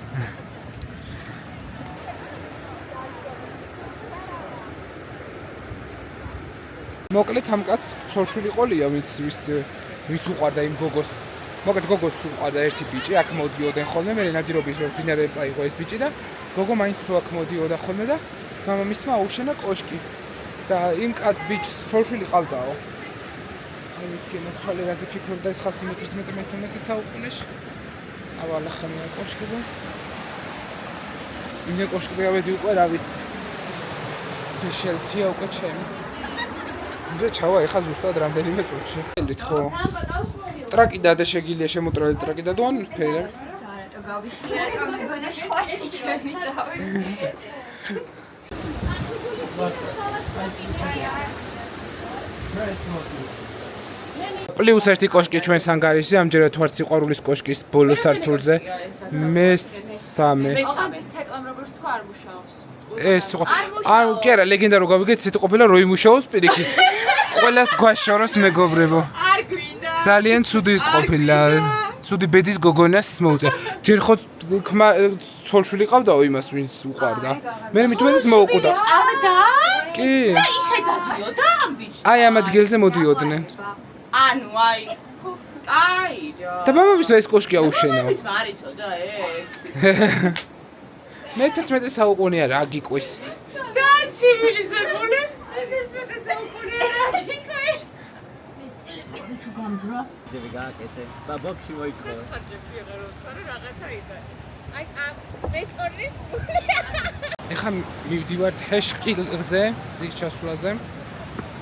[SPEAKER 5] მოკლედ ამ კაცს ცოლშვილი ყოლია, ვის უყვარდა იმ გოგოს. მოკლედ გოგოს უყვარდა ერთი ბიჭი, აქ მოდიოდნენ ხოლმე, მე ნადირობის რო დინარებს წაიღო ეს ბიჭი და გოგო მაინც აქ მოდიოდა ხოლმე და მამამისმა აუშენა კოშკი. და იმ კაც ბიჭს ცოლშვილი ყავდაო. აი ის გემოსვალი რაზე ფიქრობდა ეს ხალხი მე-11 საუკუნეში. ავალახანია კოშკზე. ინე კოშკზე ავედი უკვე რა ვიცი. სპეციალთია უკვე ჩემი. ზე ჩავა ეხა ზუსტად რამდენიმე წუთში. ხო. ტრაკი და შეგილია შემოტრალი ტრაკი და დონ ფერა.
[SPEAKER 8] ზარატო გავიხია და მეგონა შვარცი ჩემი თავი.
[SPEAKER 5] პლუს ერთი კოშკი ჩვენს ანგარიშზე, ამჯერად ვართ სიყვარულის კოშკის ბოლო სართულზე. მესამე.
[SPEAKER 8] თეკლამ როგორც თქვა არ მუშაობს.
[SPEAKER 5] ეს არ კი არა, ლეგენდა რო გავიგეთ, ისეთი ყოფილა რო იმუშაოს პირიქით. ყველას გვაშოროს მეგობრებო.
[SPEAKER 6] არ გვინდა.
[SPEAKER 5] ძალიან ცუდი ის ყოფილა. ცუდი ბედის გოგონას მოუწია. ჯერ ხო ცოლშვილი ყავდაო იმას, ვინც უყვარდა. მე მithumedes მოუკვდა.
[SPEAKER 6] ყავდა?
[SPEAKER 5] კი.
[SPEAKER 6] და ისე დადიოდა ამ ბიჭს.
[SPEAKER 5] აი ამ ადგილზე მოდიოდნენ.
[SPEAKER 6] ანუ აი აი რა.
[SPEAKER 5] და მამამისმა ეს კოშკი აუშენა.
[SPEAKER 6] ის მარიცოდა ეგ.
[SPEAKER 5] მე-11 საუკუნეა რა გიყვეს.
[SPEAKER 6] ძალიან ცივილიზებული. მე-11 საუკუნეა რა გიყვეს. ეს ტელეფონი თუ გამდრა.
[SPEAKER 15] ძები გააკეთე. და ბოქსი მოიწხოვე.
[SPEAKER 6] ხარჯებში აღარ ვთქვა რაღაცა ისა. აი ამ მე სკორლის.
[SPEAKER 5] ეხლა მივდივართ ჰეშყილზე, ზის ჩასვლაზე.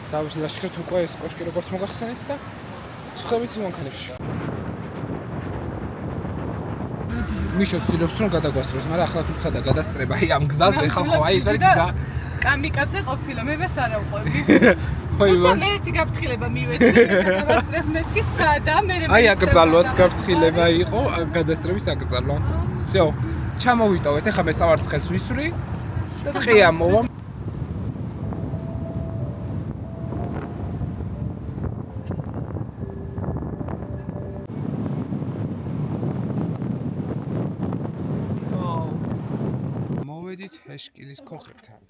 [SPEAKER 5] დავის ლაშქრით უკვე ეს კოშკი როგორც მოგახსენეთ და სხდებით მანქანებში. მიშო ცდილობს რომ გადაგვასწროს, მაგრამ ახლა თუ სცადა გადასწრება აი ამ გზაზე, ხა ხო აი ეს არის გზა.
[SPEAKER 9] კამიკაძე ყოფილა, მე მას არ ავყვები. თუმცა მე ერთი გაფრთხილება მივეცი, გადასწრებ მეთქი სადა, მე
[SPEAKER 5] აი აკრძალვაც გაფრთხილება იყო, გადასწრების აკრძალვა. всё, ჩამოვიტოვეთ, ეხლა მე სავარცხელს ვისვრი და დღეა მოვა. მოვედით ჰეშკილის ქოხებთან.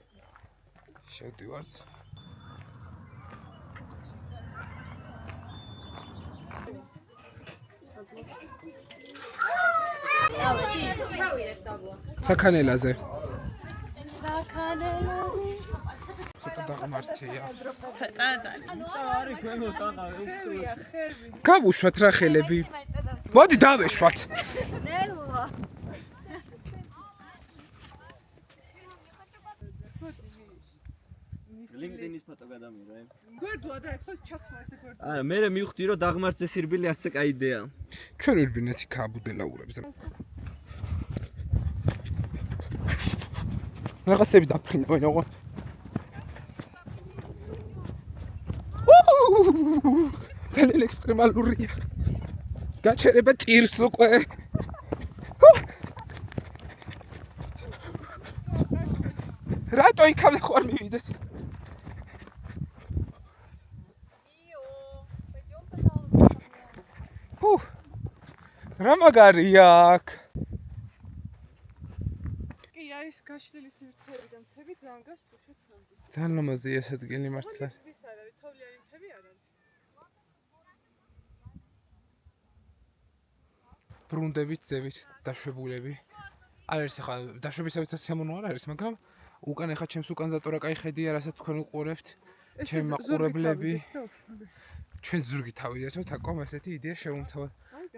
[SPEAKER 5] შევდივართ. საქანელაზე.
[SPEAKER 13] საქანელაზე.
[SPEAKER 5] ცოტა დაღმართია.
[SPEAKER 13] ცოტა ძალიან.
[SPEAKER 5] გავუშვათ რა ხელები. მოდი დავეშვათ.
[SPEAKER 2] ნელვა.
[SPEAKER 15] LinkedIn-ის ფოტო გადამიღე.
[SPEAKER 9] გვერდოა და ეს ხო ჩასვლა ესე გვერდო.
[SPEAKER 15] არა, მე მივხვდი რომ დაღმართზე სირბილი არც ეკა იდეა.
[SPEAKER 5] ჩვენ ვირბინეთ იქ აბუდელაურებს. რაღაცები დაფრინავენ ოღონ. ძალიან ექსტრემალურია. გაჩერება ჭირს უკვე. რატო იქამდე ხوار მივიდეთ? რა მაგარია აქ?
[SPEAKER 9] კი, აი ეს გაშლილი სივრცეები და მთები ძალიან გასწუშეთ სამდი.
[SPEAKER 5] ძალიან ლამაზია ეს ადგილი მართლა.
[SPEAKER 9] ის არ არის, თოვლიანი მთები არ არის.
[SPEAKER 5] ბრუნდებით, ძევით, დაშვებულები. არ არის ახლა დაშვებისავით სიამოვნო არ არის, მაგრამ უკან ახლა ჩემს უკან ზატორა კაი ხედია, რასაც თქვენ უყურებთ. ჩემი მაყურებლები. ჩვენ ზურგი თავიდეთ, რომ თაკომ ასეთი იდეა შევუმთავად.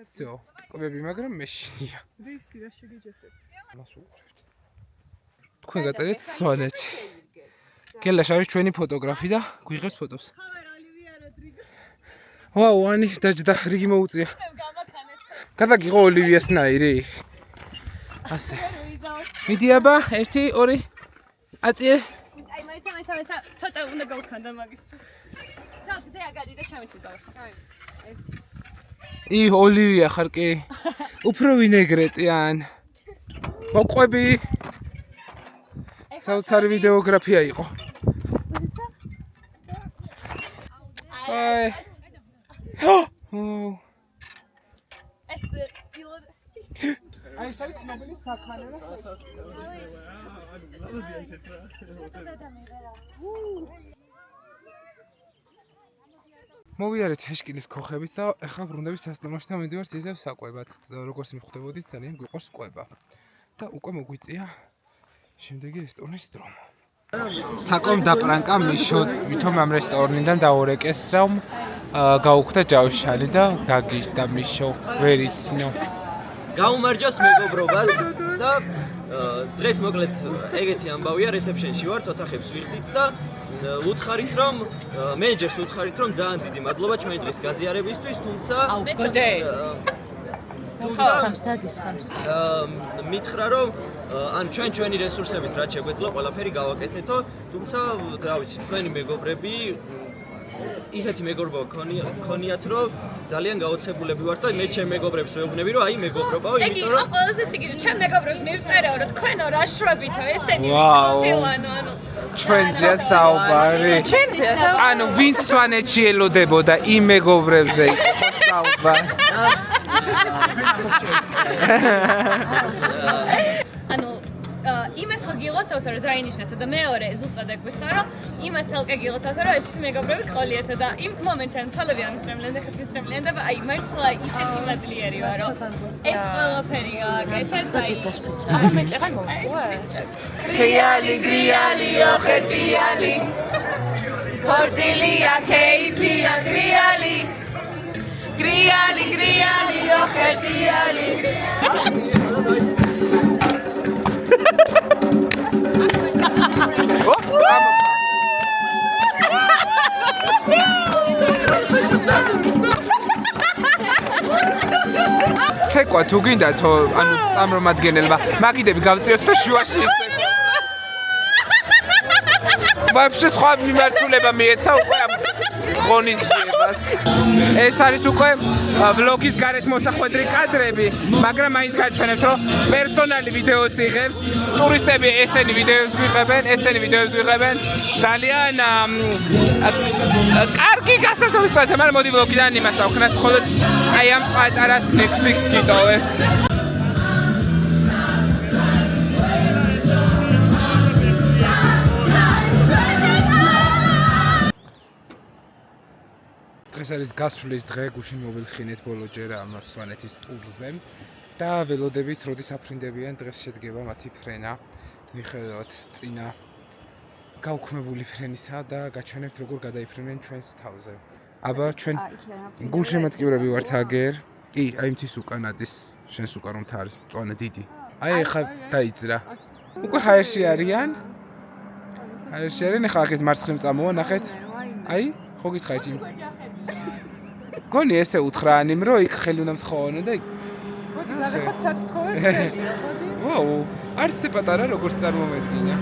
[SPEAKER 5] всё, კვები, მაგრამ მეშინია.
[SPEAKER 9] რისი რა შეგიჯერეთ?
[SPEAKER 5] მას უყურებთ. თქვენ გაწერეთ სვანეთი. გელაშ არის ჩვენი ფოტოგრაფი და გვიღებს ფოტოს. ვაუ, ანი დაჯდა, რიგი მოუწია. გადაგიღო ოლივიას ნაირი. ასე. მიდი აბა, 1 2 აწიე.
[SPEAKER 13] აი, მაიცა, ცოტა უნდა გავხანდა მაგისთვის. ცოტა და აგადი და ჩამიწვავ. აი,
[SPEAKER 5] ი
[SPEAKER 13] ერთი.
[SPEAKER 5] ოლივია ხარ კი? უფრო ვინეგრეტიან. მოყვები. საოცარი ვიდეოგრაფია იყო. აი.
[SPEAKER 13] ეს პილოტ.
[SPEAKER 5] აი, საერთოდ ცნობილი საქანელო. მოვიარეთ ჰეშკილის ქოხებით და ახლა ბრუნდებით სასტუმროში და მივიდივართ ისევ საკვებად. როგორც მიხვდებოდით, ძალიან გვიყვარს კვება. და უკვე მოგვიწია შემდეგი რესტორნის დრო. თაკომ დაპრანკა მიშო, ვითომ ამ რესტორნიდან დაურეკეს, რომ გაუხდა ჯავშალი და გაგიჟდა მიშო, ვერ იცნო.
[SPEAKER 15] გაუმარჯოს მეგობრობას და დღეს მოკლედ ეგეთი ამბავია, რეცეპშენში ვართ, ოთახებს ვიხდით და უთხარით რომ მენეჯერს უთხარით რომ ძალიან დიდი მადლობა ჩვენი დღის გაზიარებისთვის, თუმცა
[SPEAKER 8] გისხამს და გისხამს.
[SPEAKER 15] მითხრა რომ ან ჩვენი რესურსებით რაც შეგვეძლო ყველაფერი გავაკეთეთო, თუმცა რა ვიცი, თქვენი მეგობრები ისეთი მეგობრობა ქონიათ რომ ძალიან გაოცებულები ვართ და მე ჩემ მეგობრებს ვეუბნები რომ აი მეგობრობაო,
[SPEAKER 13] იმიტომ რომ ყველაზე სიგიჟე ჩემ მეგობრებს მივწერეო რომ თქვენო რა შვებითო ესენი
[SPEAKER 5] ვაუ. ჩვენზეა საუბარი. ანუ ვინც სვანეთში ელოდებოდა იმ მეგობრებზე იყო საუბარი.
[SPEAKER 13] ანუ იმას ხო გილოცავთ რომ დაინიშნათ და მეორე ზუსტად ეგ გითხრა რომ იმას ალკე გილოცავთ რომ ესეთი მეგობრები ყოლიათ და იმ მომენტში ან თვალები არ მისწრემლენ და ხეთს მისწრემლენ და აი მართლა ისეთი მადლიერი ვარ რომ ეს ყველაფერი გააკეთეს აი
[SPEAKER 8] არა მე ჭეღან მომყვა
[SPEAKER 14] ქიალი გრიალიო ხერტიალი ქორწილია ქეიფია გრიალი გრიალი გრიალიო ხერტიალი
[SPEAKER 5] ცეკვა თუ გინდათო, ანუ წარმომადგენელმა მაგიდები გავწიოთ და შუაში ისეთ. ვაფშე სხვა მიმართულება მიეცა უკვე ამ ღონისძიებას. ეს არის უკვე ვლოგის გარეთ მოსახვედრი კადრები, მაგრამ მაინც გაჩვენებთ, რომ პერსონალი ვიდეოს იღებს, ტურისტები ესენი ვიდეოს ვიღებენ, ძალიან კარგი გასართობი სიტუაცია, მაგრამ მოდი ვლოგიდან იმას დავხნათ, მხოლოდ აი ამ პატარა სნექს გიტოვებთ. დღეს არის გასვლის დღე, გუშინ მოვილხინეთ ბოლოჯერ ამ სვანეთის ტურზე და ველოდებით როდის აფრინდებიან დღეს შედგება მათი ფრენა. მიხედავთ წინა გაუქმებული ფრენისა და გაჩვენებთ როგორ გადაიფრენენ ჩვენს თავზე. აბა ჩვენ გულშემატკივრები ვართ აგერ. კი, აი მთის უკან ადის, შენს უკან რომ არის მწვანე დიდი. აი ეხა დაიძრა. უკვე ჰაერში არიან. ჰაერში არიან, ეხა აქეთ მარცხნივ წამოვა, ნახეთ. აი, ხო გითხარით იმ. გონი ესე უთხრა ანიმ რომ იქ ხელი უნდა მთხოვანო და
[SPEAKER 9] მოდი გადახოთ სათხოვეს ხელია, მოდი.
[SPEAKER 5] ვაუ, არც ესე პატარა როგორც წარმომედგინა.